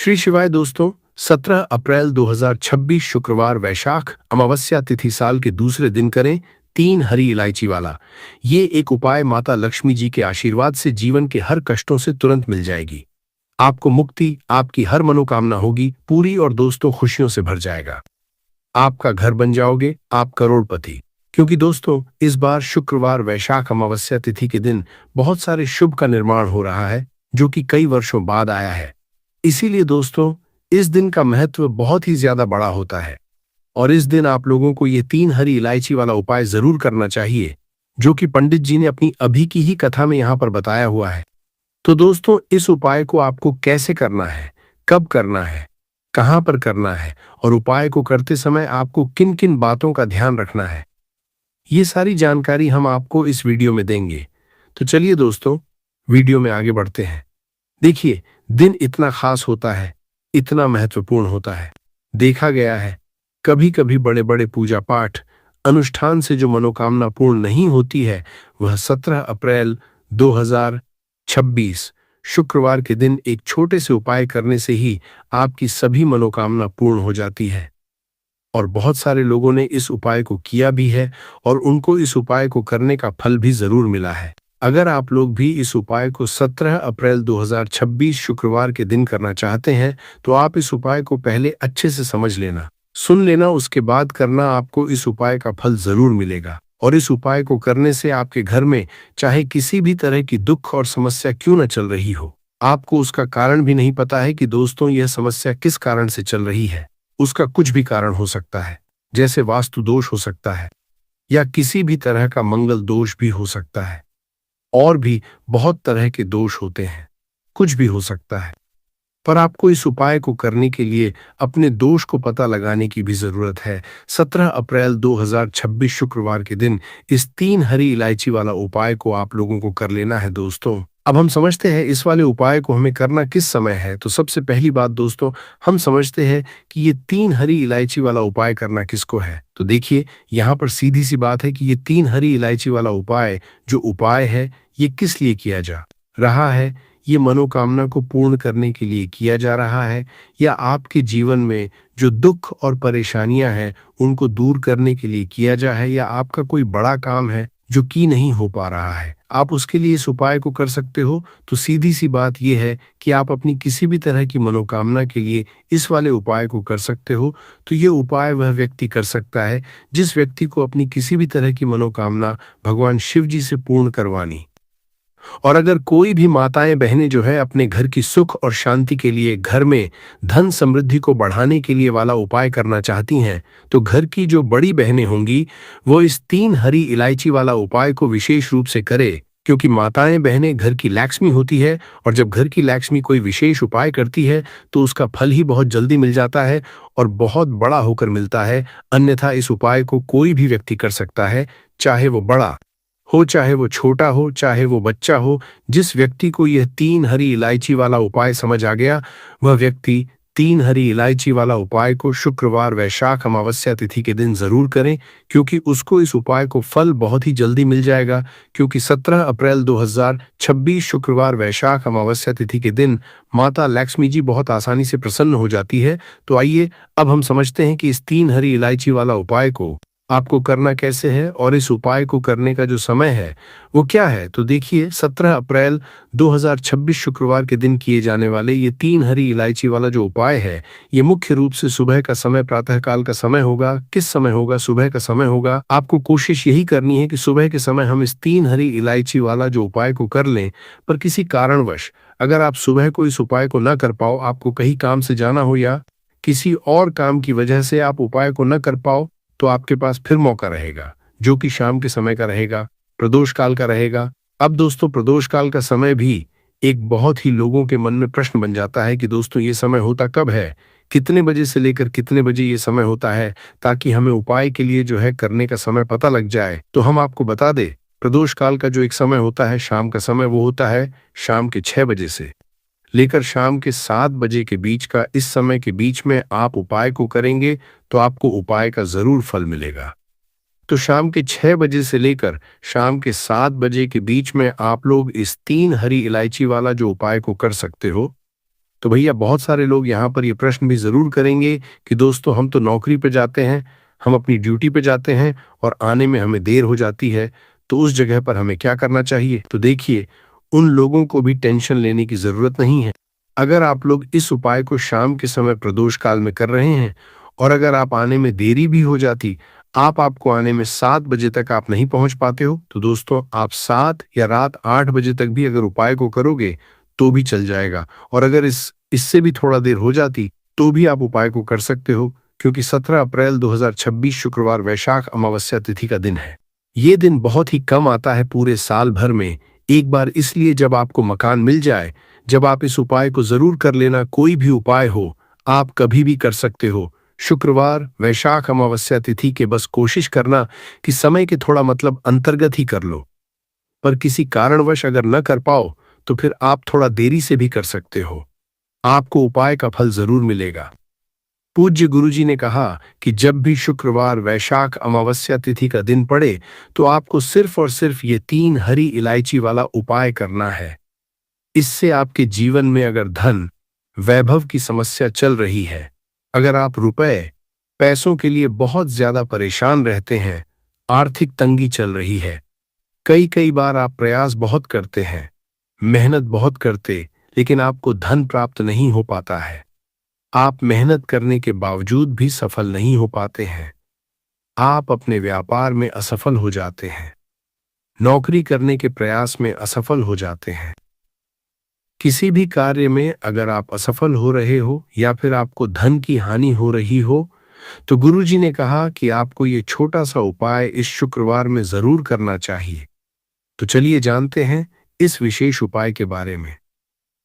श्री शिवाय दोस्तों। 17 अप्रैल 2026 शुक्रवार वैशाख अमावस्या तिथि साल के दूसरे दिन करें 3 हरी इलायची वाला। ये एक उपाय माता लक्ष्मी जी के आशीर्वाद से जीवन के हर कष्टों से तुरंत मिल जाएगी। आपको मुक्ति, आपकी हर मनोकामना होगी पूरी और दोस्तों खुशियों से भर जाएगा। आपका घर बन जाओगे, आप करोड़पति। क्योंकि दोस्तों इस बार शुक्रवार वैशाख अमावस्या तिथि के दिन बहुत सारे शुभ का निर्माण हो रहा है, जो कि कई वर्षों बाद आया है। इसीलिए दोस्तों इस दिन का महत्व बहुत ही ज्यादा बड़ा होता है और इस दिन आप लोगों को ये 3 हरी इलायची वाला उपाय जरूर करना चाहिए, जो कि पंडित जी ने अपनी अभी की ही कथा में यहाँ पर बताया हुआ है। तो दोस्तों इस उपाय को आपको कैसे करना है, कब करना है, कहाँ पर करना है और उपाय को करते समय आपको किन किन बातों का ध्यान रखना है, ये सारी जानकारी हम आपको इस वीडियो में देंगे। तो चलिए दोस्तों वीडियो में आगे बढ़ते हैं। देखिए, दिन इतना खास होता है, इतना महत्वपूर्ण होता है। देखा गया है कभी कभी बड़े बड़े पूजा पाठ अनुष्ठान से जो मनोकामना पूर्ण नहीं होती है, वह 17 अप्रैल 2026 शुक्रवार के दिन एक छोटे से उपाय करने से ही आपकी सभी मनोकामना पूर्ण हो जाती है। और बहुत सारे लोगों ने इस उपाय को किया भी है और उनको इस उपाय को करने का फल भी जरूर मिला है। अगर आप लोग भी इस उपाय को 17 अप्रैल 2026 शुक्रवार के दिन करना चाहते हैं, तो आप इस उपाय को पहले अच्छे से समझ लेना, सुन लेना, उसके बाद करना। आपको इस उपाय का फल जरूर मिलेगा और इस उपाय को करने से आपके घर में चाहे किसी भी तरह की दुख और समस्या क्यों न चल रही हो, आपको उसका कारण भी नहीं पता है कि दोस्तों यह समस्या किस कारण से चल रही है। उसका कुछ भी कारण हो सकता है, जैसे वास्तु दोष हो सकता है या किसी भी तरह का मंगल दोष भी हो सकता है, और भी बहुत तरह के दोष होते हैं, कुछ भी हो सकता है। पर आपको इस उपाय को करने के लिए अपने दोष को पता लगाने की भी जरूरत है। 17 अप्रैल 2026 शुक्रवार के दिन इस 3 हरी इलायची वाला उपाय को आप लोगों को कर लेना है दोस्तों। अब हम समझते हैं इस वाले उपाय को हमें करना किस समय है। तो सबसे पहली बात दोस्तों, हम समझते हैं कि ये 3 हरी इलायची वाला उपाय करना किसको है। तो देखिए, यहाँ पर सीधी सी बात है कि ये 3 हरी इलायची वाला उपाय जो उपाय है, ये किस लिए किया जा रहा है। ये मनोकामना को पूर्ण करने के लिए किया जा रहा है, या आपके जीवन में जो दुख और परेशानियां हैं उनको दूर करने के लिए किया जा है, या आपका कोई बड़ा काम है जो कि नहीं हो पा रहा है, आप उसके लिए इस उपाय को कर सकते हो। तो सीधी सी बात यह है कि आप अपनी किसी भी तरह की मनोकामना के लिए इस वाले उपाय को कर सकते हो। तो ये उपाय वह व्यक्ति कर सकता है जिस व्यक्ति को अपनी किसी भी तरह की मनोकामना भगवान शिव जी से पूर्ण करवानी। और अगर कोई भी माताएं बहनें जो है अपने घर की सुख और शांति के लिए, घर में धन समृद्धि को बढ़ाने के लिए वाला उपाय करना चाहती हैं, तो घर की जो बड़ी बहनें होंगी वो इस 3 हरी इलायची वाला उपाय को विशेष रूप से करे। क्योंकि माताएं बहनें घर की लक्ष्मी होती है, और जब घर की लक्ष्मी कोई विशेष उपाय करती है तो उसका फल ही बहुत जल्दी मिल जाता है और बहुत बड़ा होकर मिलता है। अन्यथा इस उपाय को कोई भी व्यक्ति कर सकता है, चाहे वो बड़ा हो, चाहे वो छोटा हो, चाहे वो बच्चा हो। जिस व्यक्ति को यह 3 हरी इलायची वाला उपाय समझ आ गया, वह व्यक्ति 3 हरी इलायची वाला उपाय को शुक्रवार वैशाख अमावस्या तिथि के दिन जरूर करें, क्योंकि उसको इस उपाय को फल बहुत ही जल्दी मिल जाएगा। क्योंकि 17 अप्रैल 2026 शुक्रवार वैशाख अमावस्या तिथि के दिन माता लक्ष्मी जी बहुत आसानी से प्रसन्न हो जाती है। तो आइए अब हम समझते हैं कि इस 3 हरी इलायची वाला उपाय को आपको करना कैसे है और इस उपाय को करने का जो समय है वो क्या है। तो देखिए, 17 अप्रैल 2026 शुक्रवार के दिन किए जाने वाले ये 3 हरी इलायची वाला जो उपाय है, ये मुख्य रूप से सुबह का समय, प्रातः काल का समय होगा। किस समय होगा? सुबह का समय होगा। आपको कोशिश यही करनी है कि सुबह के समय हम इस 3 हरी इलायची वाला जो उपाय को कर लें। पर किसी कारणवश अगर आप सुबह को इस उपाय को न कर पाओ, आपको कहीं काम से जाना हो या किसी और काम की वजह से आप उपाय को न कर पाओ, तो आपके पास फिर मौका रहेगा, जो कि शाम के समय का रहेगा, प्रदोष काल का रहेगा। अब दोस्तों प्रदोष काल का समय भी एक बहुत ही लोगों के मन में प्रश्न बन जाता है कि दोस्तों ये समय होता कब है, कितने बजे से लेकर कितने बजे ये समय होता है, ताकि हमें उपाय के लिए जो है करने का समय पता लग जाए। तो हम आपको बता दें, प्रदोष काल का जो एक समय होता है, शाम का समय, वो होता है शाम के 6 बजे से लेकर शाम के 7 बजे के बीच का। इस समय के बीच में आप उपाय को करेंगे तो आपको उपाय का जरूर फल मिलेगा। तो शाम के 6 बजे से लेकर शाम के 7 बजे के बीच में आप लोग इस 3 हरी इलायची वाला जो उपाय को कर सकते हो। तो भैया बहुत सारे लोग यहाँ पर ये प्रश्न भी जरूर करेंगे कि दोस्तों हम तो नौकरी पे जाते हैं, हम अपनी ड्यूटी पे जाते हैं और आने में हमें देर हो जाती है, तो उस जगह पर हमें क्या करना चाहिए। तो देखिए, उन लोगों को भी टेंशन लेने की जरूरत नहीं है। अगर आप लोग इस उपाय को शाम के समय प्रदोष काल में कर रहे हैं और अगर आप आने में देरी भी हो जाती, आपको आने में 7 बजे तक आप नहीं पहुंच पाते हो, तो दोस्तों आप 7 या रात 8 बजे तक भी अगर उपाय को करोगे तो भी चल जाएगा। और अगर इससे भी थोड़ा देर हो जाती तो भी आप उपाय को कर सकते हो, क्योंकि 17 अप्रैल 2026 शुक्रवार वैशाख अमावस्या तिथि का दिन है। ये दिन बहुत ही कम आता है पूरे साल भर में, एक बार इसलिए जब आपको मकान मिल जाए, जब आप इस उपाय को जरूर कर लेना। कोई भी उपाय हो, आप कभी भी कर सकते हो। शुक्रवार वैशाख अमावस्या तिथि के बस कोशिश करना कि समय के थोड़ा मतलब अंतर्गत ही कर लो, पर किसी कारणवश अगर न कर पाओ तो फिर आप थोड़ा देरी से भी कर सकते हो, आपको उपाय का फल जरूर मिलेगा। पूज्य गुरुजी ने कहा कि जब भी शुक्रवार वैशाख अमावस्या तिथि का दिन पड़े तो आपको सिर्फ और सिर्फ ये 3 हरी इलायची वाला उपाय करना है। इससे आपके जीवन में अगर धन वैभव की समस्या चल रही है, अगर आप रुपए पैसों के लिए बहुत ज्यादा परेशान रहते हैं, आर्थिक तंगी चल रही है, कई कई बार आप प्रयास बहुत करते हैं, मेहनत बहुत करते, लेकिन आपको धन प्राप्त नहीं हो पाता है, आप मेहनत करने के बावजूद भी सफल नहीं हो पाते हैं, आप अपने व्यापार में असफल हो जाते हैं, नौकरी करने के प्रयास में असफल हो जाते हैं, किसी भी कार्य में अगर आप असफल हो रहे हो या फिर आपको धन की हानि हो रही हो, तो गुरुजी ने कहा कि आपको ये छोटा सा उपाय इस शुक्रवार में जरूर करना चाहिए। तो चलिए जानते हैं इस विशेष उपाय के बारे में।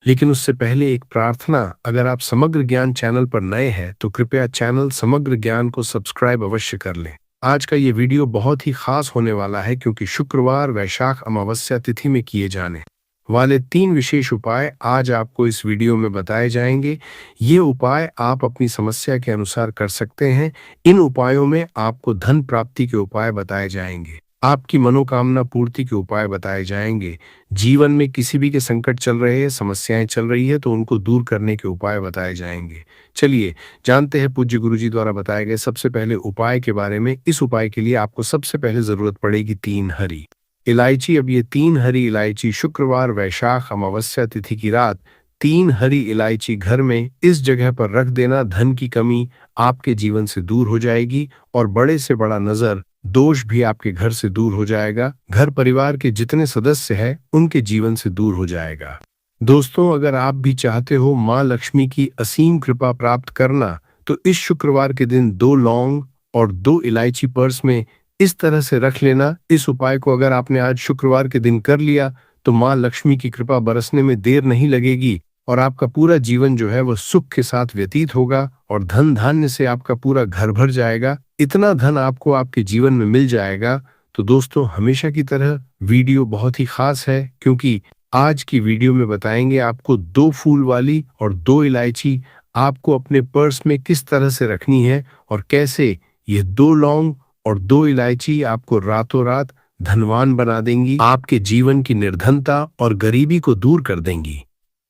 लेकिन उससे पहले एक प्रार्थना, अगर आप समग्र ज्ञान चैनल पर नए हैं तो कृपया चैनल समग्र ज्ञान को सब्सक्राइब अवश्य कर लें। आज का ये वीडियो बहुत ही खास होने वाला है, क्योंकि शुक्रवार वैशाख अमावस्या तिथि में किए जाने वाले 3 विशेष उपाय आज आपको इस वीडियो में बताए जाएंगे। ये उपाय आप अपनी समस्या के अनुसार कर सकते हैं। इन उपायों में आपको धन प्राप्ति के उपाय बताए जाएंगे, आपकी मनोकामना पूर्ति के उपाय बताए जाएंगे, जीवन में किसी भी के संकट चल रहे हैं, समस्याएं चल रही है तो उनको दूर करने के उपाय बताए जाएंगे। चलिए जानते हैं पूज्य गुरुजी द्वारा बताए गए सबसे पहले उपाय के बारे में। इस उपाय के लिए आपको सबसे पहले जरूरत पड़ेगी 3 हरी इलायची। अब ये 3 हरी इलायची शुक्रवार वैशाख अमावस्या तिथि की रात 3 हरी इलायची घर में इस जगह पर रख देना। धन की कमी आपके जीवन से दूर हो जाएगी और बड़े से बड़ा नजर दोष भी आपके घर से दूर हो जाएगा। घर परिवार के जितने सदस्य हैं उनके जीवन से दूर हो जाएगा। दोस्तों, अगर आप भी चाहते हो माँ लक्ष्मी की असीम कृपा प्राप्त करना, तो इस शुक्रवार के दिन 2 लौंग और 2 इलायची पर्स में इस तरह से रख लेना। इस उपाय को अगर आपने आज शुक्रवार के दिन कर लिया तो माँ लक्ष्मी की कृपा बरसने में देर नहीं लगेगी और आपका पूरा जीवन जो है वह सुख के साथ व्यतीत होगा और धन धान्य से आपका पूरा घर भर जाएगा। इतना धन आपको आपके जीवन में मिल जाएगा। तो दोस्तों, हमेशा की तरह वीडियो बहुत ही खास है, क्योंकि आज की वीडियो में बताएंगे आपको 2 फूल वाली और 2 इलायची आपको अपने पर्स में किस तरह से रखनी है और कैसे ये 2 लौंग और 2 इलायची आपको रातों रात धनवान बना देंगी, आपके जीवन की निर्धनता और गरीबी को दूर कर देंगी।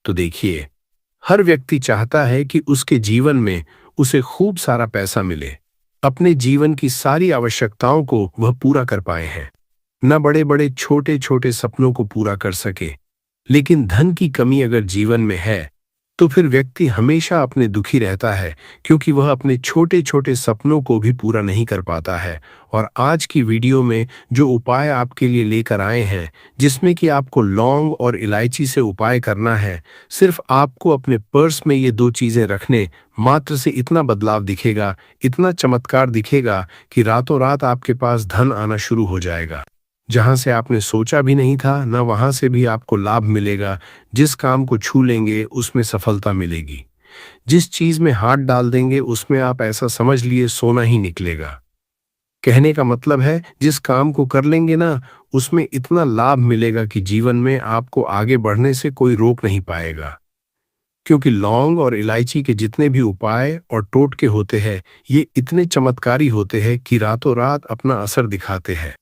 तो देखिए, हर व्यक्ति चाहता है कि उसके जीवन में उसे खूब सारा पैसा मिले, अपने जीवन की सारी आवश्यकताओं को वह पूरा कर पाए हैं, न बड़े बड़े छोटे छोटे सपनों को पूरा कर सके। लेकिन धन की कमी अगर जीवन में है तो फिर व्यक्ति हमेशा अपने दुखी रहता है, क्योंकि वह अपने छोटे छोटे सपनों को भी पूरा नहीं कर पाता है। और आज की वीडियो में जो उपाय आपके लिए लेकर आए हैं, जिसमें कि आपको लौंग और इलायची से उपाय करना है, सिर्फ आपको अपने पर्स में ये 2 चीजें रखने मात्र से इतना बदलाव दिखेगा, इतना चमत्कार दिखेगा कि रातों रात आपके पास धन आना शुरू हो जाएगा। जहां से आपने सोचा भी नहीं था, न वहां से भी आपको लाभ मिलेगा। जिस काम को छू लेंगे उसमें सफलता मिलेगी, जिस चीज में हाथ डाल देंगे उसमें आप ऐसा समझ लिए सोना ही निकलेगा। कहने का मतलब है, जिस काम को कर लेंगे ना, उसमें इतना लाभ मिलेगा कि जीवन में आपको आगे बढ़ने से कोई रोक नहीं पाएगा। क्योंकि लौंग और इलायची के जितने भी उपाय और टोटके होते हैं, ये इतने चमत्कारी होते हैं कि रातों रात अपना असर दिखाते हैं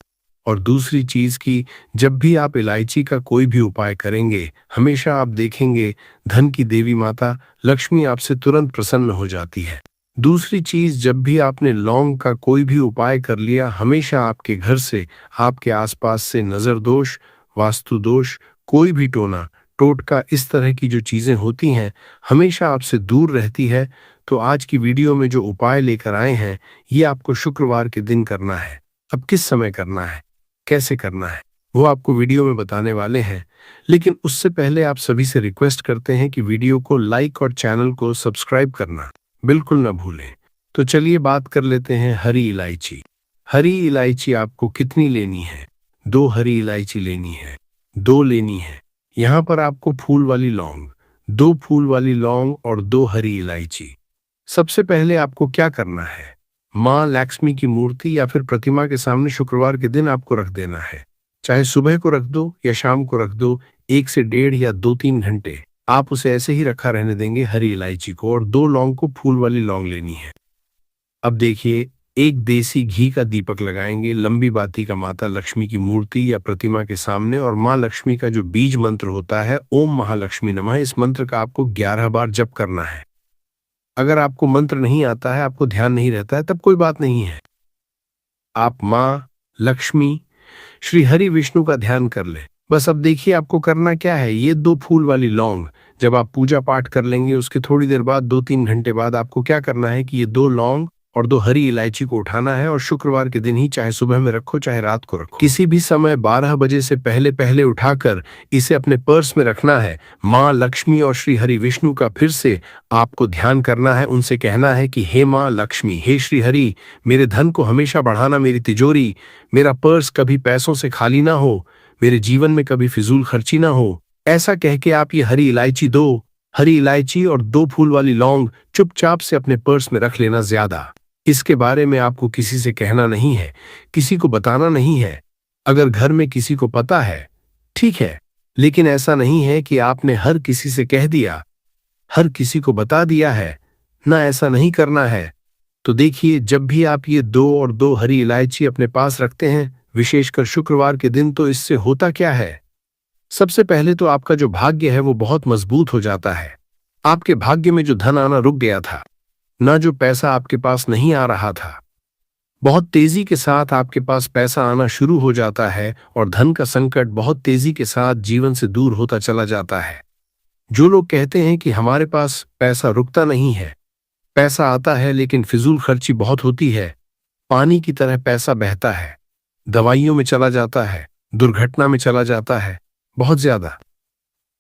और दूसरी चीज की, जब भी आप इलायची का कोई भी उपाय करेंगे, हमेशा आप देखेंगे धन की देवी माता लक्ष्मी आपसे तुरंत प्रसन्न हो जाती है। दूसरी चीज, जब भी आपने लौंग का कोई भी उपाय कर लिया, हमेशा आपके घर से, आपके आसपास से नजर दोष, वास्तु दोष, कोई भी टोना टोटका, इस तरह की जो चीजें होती हैं, हमेशा आपसे दूर रहती है। तो आज की वीडियो में जो उपाय लेकर आए हैं, ये आपको शुक्रवार के दिन करना है। अब किस समय करना है, कैसे करना है, वो आपको वीडियो में बताने वाले हैं। लेकिन उससे पहले आप सभी से रिक्वेस्ट करते हैं कि वीडियो को लाइक और चैनल को सब्सक्राइब करना बिल्कुल ना भूलें। तो चलिए बात कर लेते हैं हरी इलायची। हरी इलायची आपको कितनी लेनी है? 2 हरी इलायची लेनी है, 2 लेनी है। यहाँ पर आपको फूल वाली लौंग, 2 फूल वाली लौंग और 2 हरी इलायची। सबसे पहले आपको क्या करना है, माँ लक्ष्मी की मूर्ति या फिर प्रतिमा के सामने शुक्रवार के दिन आपको रख देना है। चाहे सुबह को रख दो या शाम को रख दो, 1 से 1.5 या 2-3 घंटे आप उसे ऐसे ही रखा रहने देंगे हरी इलायची को, और 2 लौंग को फूल वाली लौंग लेनी है। अब देखिए, एक देसी घी का दीपक लगाएंगे लंबी बाती का माता लक्ष्मी की मूर्ति या प्रतिमा के सामने, और माँ लक्ष्मी का जो बीज मंत्र होता है, ओम महालक्ष्मी नमः, इस मंत्र का आपको 11 बार जप करना है। अगर आपको मंत्र नहीं आता है, आपको ध्यान नहीं रहता है, तब कोई बात नहीं है, आप माँ लक्ष्मी श्री हरि विष्णु का ध्यान कर ले। बस अब देखिए आपको करना क्या है, ये 2 फूल वाली लौंग जब आप पूजा पाठ कर लेंगे, उसके थोड़ी देर बाद 2-3 घंटे बाद आपको क्या करना है कि ये 2 लौंग और 2 हरी इलायची को उठाना है, और शुक्रवार के दिन ही, चाहे सुबह में रखो चाहे रात को रखो, किसी भी समय 12 बजे से पहले पहले उठाकर इसे अपने पर्स में रखना है। माँ लक्ष्मी और श्री हरि विष्णु का फिर से आपको ध्यान करना है, उनसे कहना है कि हे माँ लक्ष्मी, हे श्री हरि, मेरे धन को हमेशा बढ़ाना, मेरी तिजोरी, मेरा पर्स कभी पैसों से खाली ना हो, मेरे जीवन में कभी फिजूल खर्ची ना हो। ऐसा कह के आप ये हरी इलायची, 2 हरी इलायची और 2 फूल वाली लौंग चुपचाप से अपने पर्स में रख लेना। ज्यादा इसके बारे में आपको किसी से कहना नहीं है, किसी को बताना नहीं है। अगर घर में किसी को पता है ठीक है, लेकिन ऐसा नहीं है कि आपने हर किसी से कह दिया, हर किसी को बता दिया है ना, ऐसा नहीं करना है। तो देखिए, जब भी आप ये 2 और 2 हरी इलायची अपने पास रखते हैं, विशेषकर शुक्रवार के दिन, तो इससे होता क्या है, सबसे पहले तो आपका जो भाग्य है वो बहुत मजबूत हो जाता है। आपके भाग्य में जो धन आना रुक गया था, ना जो पैसा आपके पास नहीं आ रहा था, बहुत तेजी के साथ आपके पास पैसा आना शुरू हो जाता है, और धन का संकट बहुत तेजी के साथ जीवन से दूर होता चला जाता है। जो लोग कहते हैं कि हमारे पास पैसा रुकता नहीं है, पैसा आता है लेकिन फिजूल खर्ची बहुत होती है, पानी की तरह पैसा बहता है, दवाइयों में चला जाता है, दुर्घटना में चला जाता है, बहुत ज्यादा,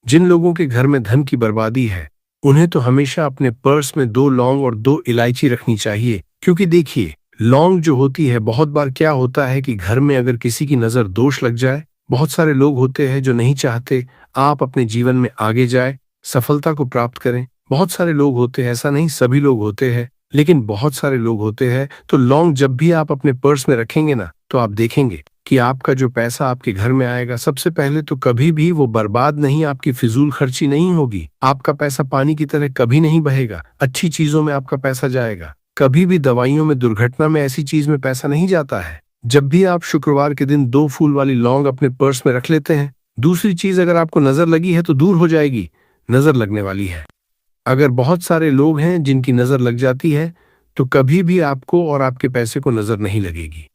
जिन लोगों के घर में धन की बर्बादी है, उन्हें तो हमेशा अपने पर्स में 2 लौंग और 2 इलायची रखनी चाहिए। क्योंकि देखिए, लौंग जो होती है, बहुत बार क्या होता है कि घर में अगर किसी की नजर दोष लग जाए, बहुत सारे लोग होते हैं जो नहीं चाहते आप अपने जीवन में आगे जाए, सफलता को प्राप्त करें। बहुत सारे लोग होते हैं, ऐसा नहीं सभी लोग होते हैं, लेकिन बहुत सारे लोग होते हैं। तो लौंग जब भी आप अपने पर्स में रखेंगे ना, तो आप देखेंगे कि आपका जो पैसा आपके घर में आएगा, सबसे पहले तो कभी भी वो बर्बाद नहीं, आपकी फिजूल खर्ची नहीं होगी। आपका पैसा पानी की तरह कभी नहीं बहेगा, अच्छी चीजों में आपका पैसा जाएगा। कभी भी दवाइयों में, दुर्घटना में, ऐसी चीज में पैसा नहीं जाता है। जब भी आप शुक्रवार के दिन 2 फूल वाली लौंग अपने पर्स में रख लेते हैं। दूसरी चीज, अगर आपको नजर लगी है तो दूर हो जाएगी, नजर लगने वाली है। अगर बहुत सारे लोग हैं जिनकी नजर लग जाती है, तो कभी भी आपको और आपके पैसे को नजर नहीं लगेगी।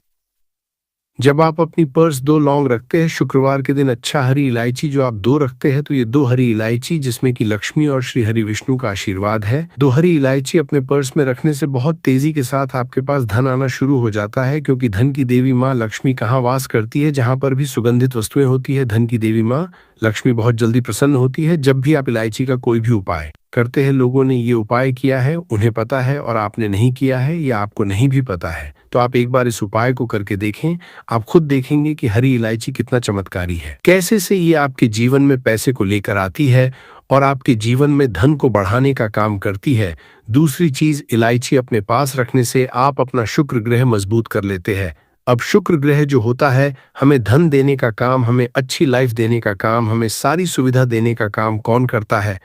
जब आप अपनी पर्स 2 लौंग रखते हैं शुक्रवार के दिन, अच्छा हरी इलायची जो आप 2 रखते हैं, तो ये 2 हरी इलायची जिसमें कि लक्ष्मी और श्री हरि विष्णु का आशीर्वाद है, 2 हरी इलायची अपने पर्स में रखने से बहुत तेजी के साथ आपके पास धन आना शुरू हो जाता है। क्योंकि धन की देवी माँ लक्ष्मी कहाँ वास करती है, जहां पर भी सुगंधित वस्तुएं होती है, धन की देवी माँ लक्ष्मी बहुत जल्दी प्रसन्न होती है। जब भी आप इलायची का कोई भी उपाय करते हैं, लोगों ने ये उपाय किया है, उन्हें पता है, और आपने नहीं किया है या आपको नहीं भी पता है, तो आप एक बार इस उपाय को करके देखें। आप खुद देखेंगे कि हरी इलायची कितना चमत्कारी है, कैसे से ये आपके जीवन में पैसे को लेकर आती है और आपके जीवन में धन को बढ़ाने का काम करती है। दूसरी चीज, इलायची अपने पास रखने से आप अपना शुक्र ग्रह मजबूत कर लेते हैं। अब शुक्र ग्रह जो होता है, हमें धन देने का काम, हमें अच्छी लाइफ देने का काम, हमें सारी सुविधा देने का काम कौन करता है?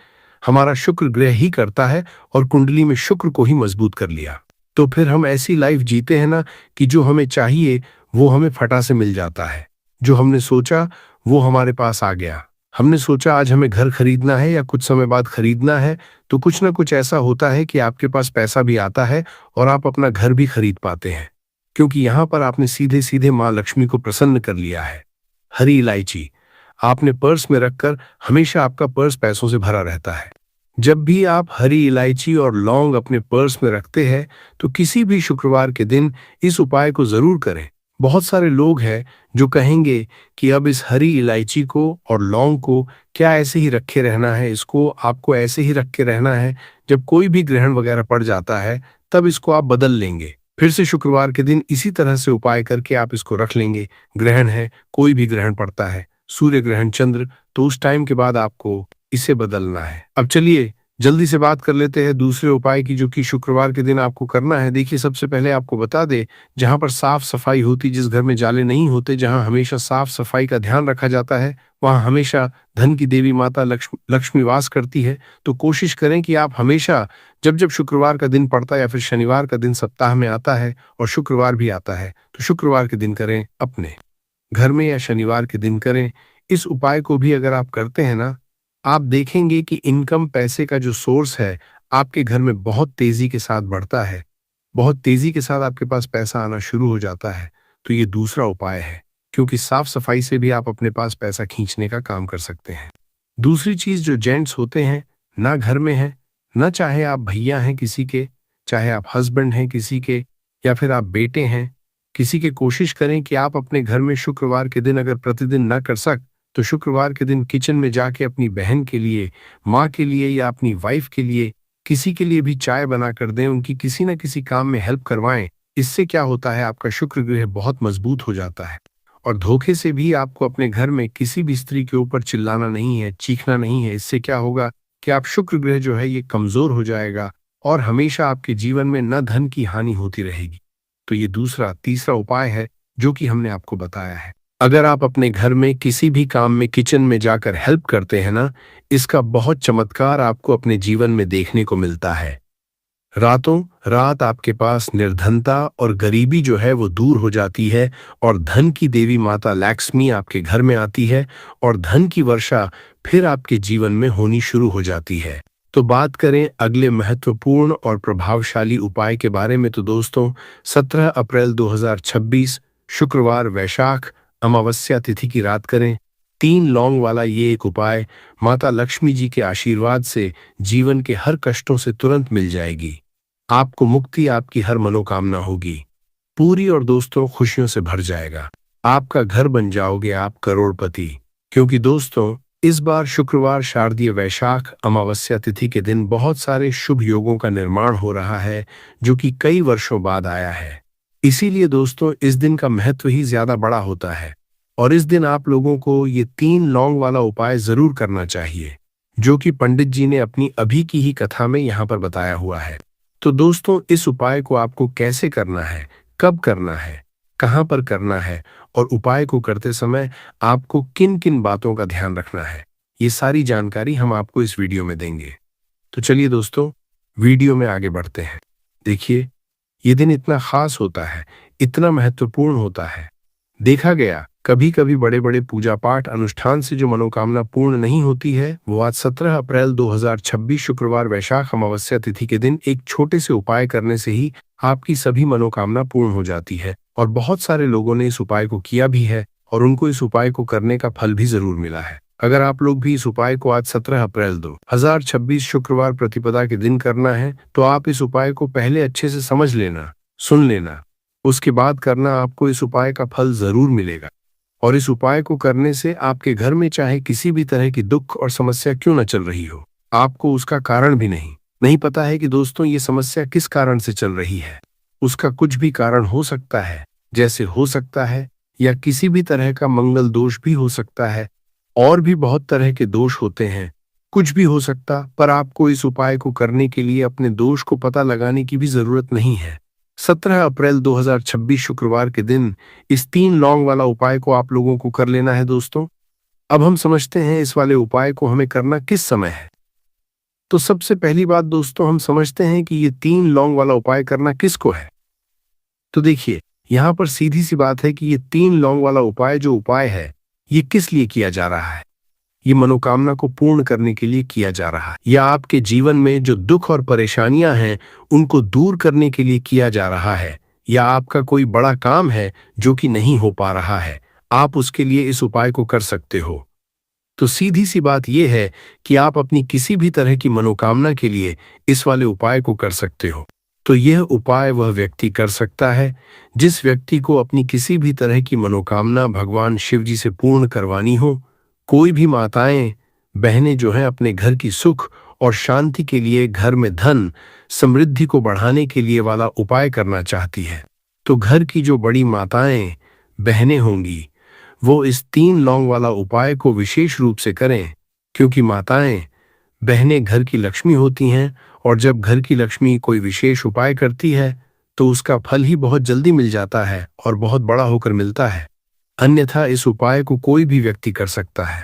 हमारा शुक्र ग्रह ही करता है। और कुंडली में शुक्र को ही मजबूत कर लिया, तो फिर हम ऐसी लाइफ जीते हैं ना कि जो हमें चाहिए वो हमें फटा से मिल जाता है। जो हमने सोचा वो हमारे पास आ गया। हमने सोचा आज हमें घर खरीदना है या कुछ समय बाद खरीदना है, तो कुछ ना कुछ ऐसा होता है कि आपके पास पैसा भी आता है और आप अपना घर भी खरीद पाते हैं, क्योंकि यहाँ पर आपने सीधे सीधे माँ लक्ष्मी को प्रसन्न कर लिया है। हरी इलायची आपने पर्स में रखकर हमेशा आपका पर्स पैसों से भरा रहता है। जब भी आप हरी इलायची और लौंग अपने पर्स में रखते हैं, तो किसी भी शुक्रवार के दिन इस उपाय को जरूर करें। बहुत सारे लोग हैं जो कहेंगे कि अब इस हरी इलायची को और लौंग को क्या ऐसे ही रखे रहना है, इसको आपको ऐसे ही रख के रहना है, जब कोई भी ग्रहण वगैरह पड़ जाता है तब इसको आप बदल लेंगे। फिर से शुक्रवार के दिन इसी तरह से उपाय करके आप इसको रख लेंगे। ग्रहण है, कोई भी ग्रहण पड़ता है, सूर्य ग्रहण, चंद्र, तो उस टाइम के बाद आपको इसे बदलना है। अब चलिए जल्दी से बात कर लेते हैं दूसरे उपाय की, जो कि शुक्रवार के दिन आपको करना है। देखिए, सबसे पहले आपको बता दे, जहां पर साफ सफाई होती, जिस घर में जाले नहीं होते, जहां हमेशा साफ सफाई का ध्यान रखा जाता है, वहां हमेशा धन की देवी माता लक्ष्मी वास करती है। तो कोशिश करें कि आप हमेशा जब जब शुक्रवार का दिन पड़ता है या फिर शनिवार का दिन सप्ताह में आता है और शुक्रवार भी आता है, तो शुक्रवार के दिन करें, अपने घर में या शनिवार के दिन करें। इस उपाय को भी अगर आप करते हैं ना, आप देखेंगे कि इनकम, पैसे का जो सोर्स है, आपके घर में बहुत तेजी के साथ बढ़ता है। बहुत तेजी के साथ आपके पास पैसा आना शुरू हो जाता है। तो ये दूसरा उपाय है, क्योंकि साफ सफाई से भी आप अपने पास पैसा खींचने का काम कर सकते हैं। दूसरी चीज, जो जेंट्स होते हैं, ना घर में है, ना चाहे आप भैया हैं किसी के, चाहे आप हस्बैंड हैं किसी के, या फिर आप बेटे हैं किसी के, कोशिश करें कि आप अपने घर में शुक्रवार के दिन अगर प्रतिदिन ना कर सक, तो शुक्रवार के दिन किचन में जाके अपनी बहन के लिए, माँ के लिए या अपनी वाइफ के लिए, किसी के लिए भी चाय बना कर दें, उनकी किसी न किसी काम में हेल्प करवाएं। इससे क्या होता है, आपका शुक्र ग्रह बहुत मजबूत हो जाता है। और धोखे से भी आपको अपने घर में किसी भी स्त्री के ऊपर चिल्लाना नहीं है, चीखना नहीं है। इससे क्या होगा कि आप शुक्र ग्रह जो है ये कमजोर हो जाएगा और हमेशा आपके जीवन में न धन की हानि होती रहेगी। तो ये तीसरा उपाय है जो कि हमने आपको बताया है। अगर आप अपने घर में किसी भी काम में किचन में जाकर हेल्प करते हैं ना, इसका बहुत चमत्कार आपको अपने जीवन में देखने को मिलता है। रातों रात आपके पास निर्धनता और गरीबी जो है वो दूर हो जाती है और धन की देवी माता लक्ष्मी आपके घर में आती है और धन की वर्षा फिर आपके जीवन में होनी शुरू हो जाती है। तो बात करें अगले महत्वपूर्ण और प्रभावशाली उपाय के बारे में, तो दोस्तों 17 अप्रैल 2026 शुक्रवार वैशाख अमावस्या तिथि की रात करें। 3 लौंग वाला ये एक उपाय माता लक्ष्मी जी के आशीर्वाद से जीवन के हर कष्टों से तुरंत मिल जाएगी। आपको मुक्ति, आपकी हर मनोकामना होगी पूरी और दोस्तों खुशियों से भर जाएगा। आपका घर बन जाओगे आप करोड़पति। क्योंकि दोस्तों इस बार शुक्रवार शारदीय वैशाख अमावस्या तिथि के दिन बहुत सारे शुभ योगों का निर्माण हो रहा है, जो कि कई वर्षों बाद आया है। इसीलिए दोस्तों इस दिन का महत्व ही ज्यादा बड़ा होता है और इस दिन आप लोगों को ये 3 लौंग वाला उपाय जरूर करना चाहिए, जो कि पंडित जी ने अपनी अभी की ही कथा में यहाँ पर बताया हुआ है। तो दोस्तों इस उपाय को आपको कैसे करना है, कब करना है, कहाँ पर करना है और उपाय को करते समय आपको किन किन बातों का ध्यान रखना है, ये सारी जानकारी हम आपको इस वीडियो में देंगे। तो चलिए दोस्तों वीडियो में आगे बढ़ते हैं। देखिए, ये दिन इतना खास होता है, इतना महत्वपूर्ण होता है। देखा गया कभी कभी बड़े बड़े पूजा पाठ अनुष्ठान से जो मनोकामना पूर्ण नहीं होती है, वो आज 17 अप्रैल 2026 शुक्रवार वैशाख अमावस्या तिथि के दिन एक छोटे से उपाय करने से ही आपकी सभी मनोकामना पूर्ण हो जाती है। और बहुत सारे लोगों ने इस उपाय को किया भी है और उनको इस उपाय को करने का फल भी जरूर मिला है। अगर आप लोग भी इस उपाय को आज 17 अप्रैल 2026 शुक्रवार प्रतिपदा के दिन करना है, तो आप इस उपाय को पहले अच्छे से समझ लेना, सुन लेना, उसके बाद करना। आपको इस उपाय का फल जरूर मिलेगा। और इस उपाय को करने से आपके घर में चाहे किसी भी तरह की दुख और समस्या क्यों न चल रही हो, आपको उसका कारण भी नहीं पता है कि दोस्तों ये समस्या किस कारण से चल रही है। उसका कुछ भी कारण हो सकता है, जैसे हो सकता है या किसी भी तरह का मंगल दोष भी हो सकता है, और भी बहुत तरह के दोष होते हैं, कुछ भी हो सकता। पर आपको इस उपाय को करने के लिए अपने दोष को पता लगाने की भी जरूरत नहीं है। 17 अप्रैल 2026 शुक्रवार के दिन इस 3 लौंग वाला उपाय को आप लोगों को कर लेना है। दोस्तों अब हम समझते हैं इस वाले उपाय को हमें करना किस समय है। तो सबसे पहली बात दोस्तों, हम समझते हैं कि ये 3 लौंग वाला उपाय करना किसको है। तो देखिए, यहाँ पर सीधी सी बात है कि ये 3 लौंग वाला उपाय जो उपाय है, ये किस लिए किया जा रहा है? ये मनोकामना को पूर्ण करने के लिए किया जा रहा है, या आपके जीवन में जो दुख और परेशानियां हैं उनको दूर करने के लिए किया जा रहा है, या आपका कोई बड़ा काम है जो कि नहीं हो पा रहा है, आप उसके लिए इस उपाय को कर सकते हो। तो सीधी सी बात यह है कि आप अपनी किसी भी तरह की मनोकामना के लिए इस वाले उपाय को कर सकते हो। तो यह उपाय वह व्यक्ति कर सकता है जिस व्यक्ति को अपनी किसी भी तरह की मनोकामना भगवान शिव जी से पूर्ण करवानी हो। कोई भी माताएं बहनें जो हैं अपने घर की सुख और शांति के लिए, घर में धन समृद्धि को बढ़ाने के लिए वाला उपाय करना चाहती है, तो घर की जो बड़ी माताएं बहनें होंगी वो इस 3 लौंग वाला उपाय को विशेष रूप से करें, क्योंकि माताएं बहनें घर की लक्ष्मी होती हैं, और जब घर की लक्ष्मी कोई विशेष उपाय करती है तो उसका फल ही बहुत जल्दी मिल जाता है और बहुत बड़ा होकर मिलता है। अन्यथा इस उपाय को कोई भी व्यक्ति कर सकता है,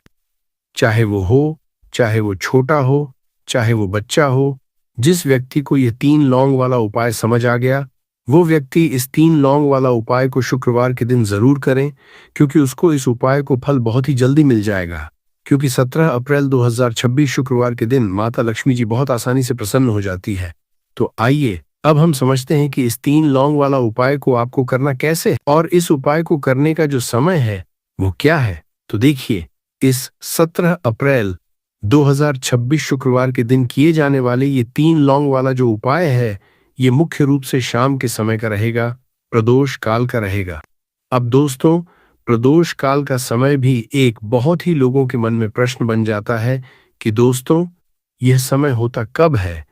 चाहे वो हो, चाहे वो छोटा हो, चाहे वो बच्चा हो। जिस व्यक्ति को ये 3 लौंग वाला उपाय समझ आ गया, वो व्यक्ति इस 3 लौंग वाला उपाय को शुक्रवार के दिन जरूर करें, क्योंकि उसको इस उपाय को फल बहुत ही जल्दी मिल जाएगा। क्योंकि 17 अप्रैल 2026 शुक्रवार के दिन माता लक्ष्मी जी बहुत आसानी से प्रसन्न हो जाती है। तो आइए अब हम समझते हैं कि इस 3 लौंग वाला उपाय को आपको करना कैसे है, और इस उपाय को करने का जो समय है वो क्या है। तो देखिए, इस 17 अप्रैल 2026 शुक्रवार के दिन किए जाने वाले ये 3 लौंग वाला जो उपाय है, ये मुख्य रूप से शाम के समय का रहेगा, प्रदोष काल का रहेगा। अब दोस्तों, प्रदोष काल का समय भी एक बहुत ही लोगों के मन में प्रश्न बन जाता है कि दोस्तों यह समय होता कब है,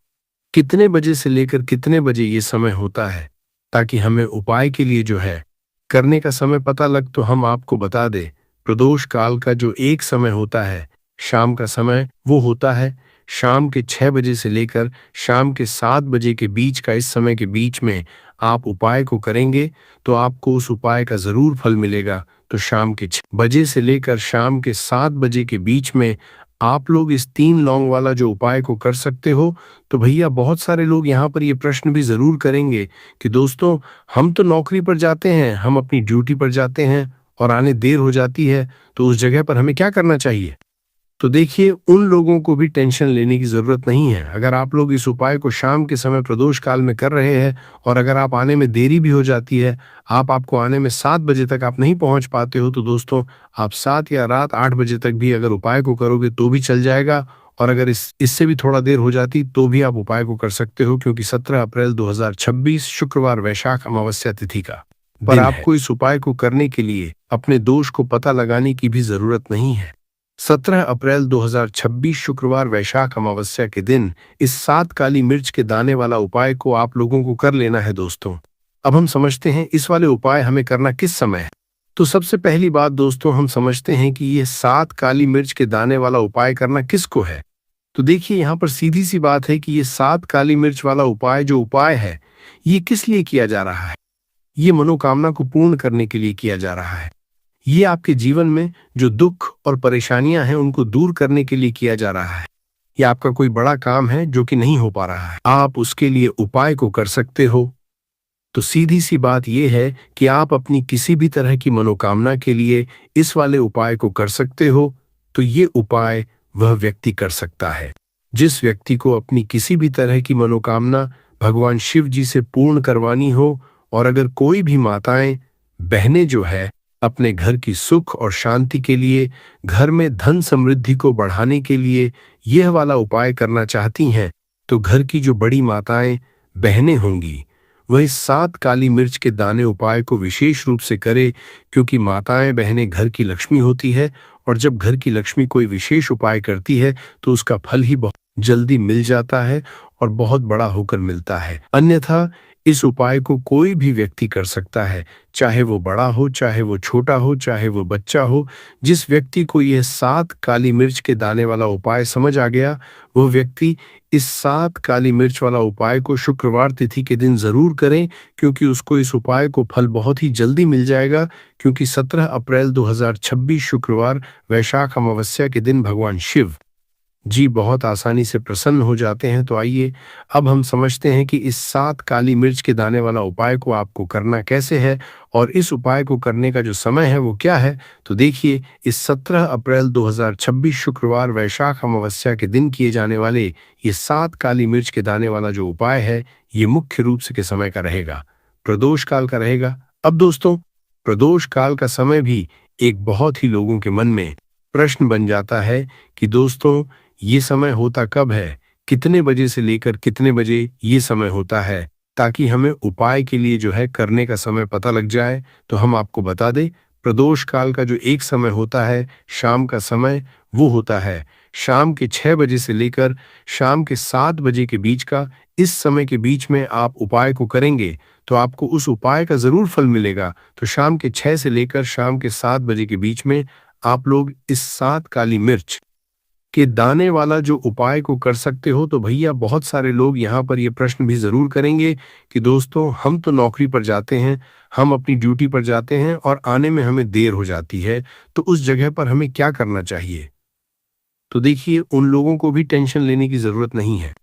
कितने बजे से लेकर कितने बजे ये समय होता है, ताकि हमें उपाय के लिए जो है करने का समय पता लग। तो हम आपको बता दें, प्रदोष काल का जो एक समय होता है शाम का समय, वो होता है शाम के 6 बजे से लेकर शाम के 7 बजे के बीच का। इस समय के बीच में आप उपाय को करेंगे तो आपको उस उपाय का जरूर फल मिलेगा। तो शाम के 6 बजे से लेकर शाम के 7 बजे के बीच में आप लोग इस 3 लौंग वाला जो उपाय को कर सकते हो। तो भैया बहुत सारे लोग यहाँ पर ये प्रश्न भी जरूर करेंगे कि दोस्तों हम तो नौकरी पर जाते हैं, हम अपनी ड्यूटी पर जाते हैं और आने देर हो जाती है, तो उस जगह पर हमें क्या करना चाहिए। तो देखिए, उन लोगों को भी टेंशन लेने की जरूरत नहीं है। अगर आप लोग इस उपाय को शाम के समय प्रदोष काल में कर रहे हैं और अगर आप आने में देरी भी हो जाती है, आपको आने में 7 बजे तक आप नहीं पहुंच पाते हो, तो दोस्तों आप 7 या रात 8 बजे तक भी अगर उपाय को करोगे तो भी चल जाएगा। और अगर इससे भी थोड़ा देर हो जाती तो भी आप उपाय को कर सकते हो, क्योंकि 17 अप्रैल 2026 शुक्रवार वैशाख अमावस्या तिथि का पर आपको इस उपाय को करने के लिए अपने दोष को पता लगाने की भी जरूरत नहीं है। 17 अप्रैल 2026 शुक्रवार वैशाख अमावस्या के दिन इस 7 काली मिर्च के दाने वाला उपाय को आप लोगों को कर लेना है दोस्तों। अब हम समझते हैं इस वाले उपाय हमें करना किस समय है। तो सबसे पहली बात दोस्तों, हम समझते हैं कि ये 7 काली मिर्च के दाने वाला उपाय करना किसको है। तो देखिए, यहाँ पर सीधी सी बात है कि ये 7 काली मिर्च वाला उपाय जो उपाय है, ये किस लिए किया जा रहा है। ये मनोकामना को पूर्ण करने के लिए किया जा रहा है। ये आपके जीवन में जो दुख और परेशानियां हैं उनको दूर करने के लिए किया जा रहा है। ये आपका कोई बड़ा काम है जो कि नहीं हो पा रहा है, आप उसके लिए उपाय को कर सकते हो। तो सीधी सी बात यह है कि आप अपनी किसी भी तरह की मनोकामना के लिए इस वाले उपाय को कर सकते हो। तो ये उपाय वह व्यक्ति कर सकता है जिस व्यक्ति को अपनी किसी भी तरह की मनोकामना भगवान शिव जी से पूर्ण करवानी हो। और अगर कोई भी माताएं बहनें जो है अपने घर की सुख और शांति के लिए, घर में धन समृद्धि को बढ़ाने के लिए यह वाला उपाय करना चाहती हैं, तो घर की जो बड़ी माताएं बहनें होंगी वह इस 7 काली मिर्च के दाने उपाय को विशेष रूप से करे, क्योंकि माताएं बहनें घर की लक्ष्मी होती है, और जब घर की लक्ष्मी कोई विशेष उपाय करती है तो उसका फल ही बहुत जल्दी मिल जाता है और बहुत बड़ा होकर मिलता है। अन्यथा इस उपाय को कोई भी व्यक्ति कर सकता है, चाहे वो बड़ा हो, चाहे वो छोटा हो, चाहे वो बच्चा हो। जिस व्यक्ति को यह 7 काली मिर्च के दाने वाला उपाय समझ आ गया, वो व्यक्ति इस 7 काली मिर्च वाला उपाय को शुक्रवार तिथि के दिन जरूर करें, क्योंकि उसको इस उपाय को फल बहुत ही जल्दी मिल जाएगा। क्योंकि 17 अप्रैल 2026 शुक्रवार वैशाख अमावस्या के दिन भगवान शिव जी, बहुत आसानी से प्रसन्न हो जाते हैं। तो आइए अब हम समझते हैं कि इस 7 काली मिर्च के दाने वाला उपाय को आपको करना कैसे है और इस उपाय को करने का जो समय है वो क्या है। तो देखिए, इस 17 अप्रैल 2026 शुक्रवार वैशाख अमावस्या के दिन किए जाने वाले ये 7 काली मिर्च के दाने वाला जो उपाय है, ये मुख्य रूप से के समय का रहेगा, प्रदोष काल का रहेगा। अब दोस्तों, प्रदोष काल का समय भी एक बहुत ही लोगों के मन में प्रश्न बन जाता है कि दोस्तों, ये समय होता कब है, कितने बजे से लेकर कितने बजे ये समय होता है, ताकि हमें उपाय के लिए जो है करने का समय पता लग जाए। तो हम आपको बता दें, प्रदोष काल का जो एक समय होता है, शाम का समय, वो होता है शाम के 6 बजे से लेकर शाम के 7 बजे के बीच का। इस समय के बीच में आप उपाय को करेंगे तो आपको उस उपाय का जरूर फल मिलेगा। तो शाम के 6 से लेकर शाम के 7 बजे के बीच में आप लोग इस 7 काली मिर्च के दाने वाला जो उपाय को कर सकते हो। तो भैया, बहुत सारे लोग यहाँ पर ये प्रश्न भी जरूर करेंगे कि दोस्तों, हम तो नौकरी पर जाते हैं, हम अपनी ड्यूटी पर जाते हैं और आने में हमें देर हो जाती है, तो उस जगह पर हमें क्या करना चाहिए। तो देखिए, उन लोगों को भी टेंशन लेने की जरूरत नहीं है।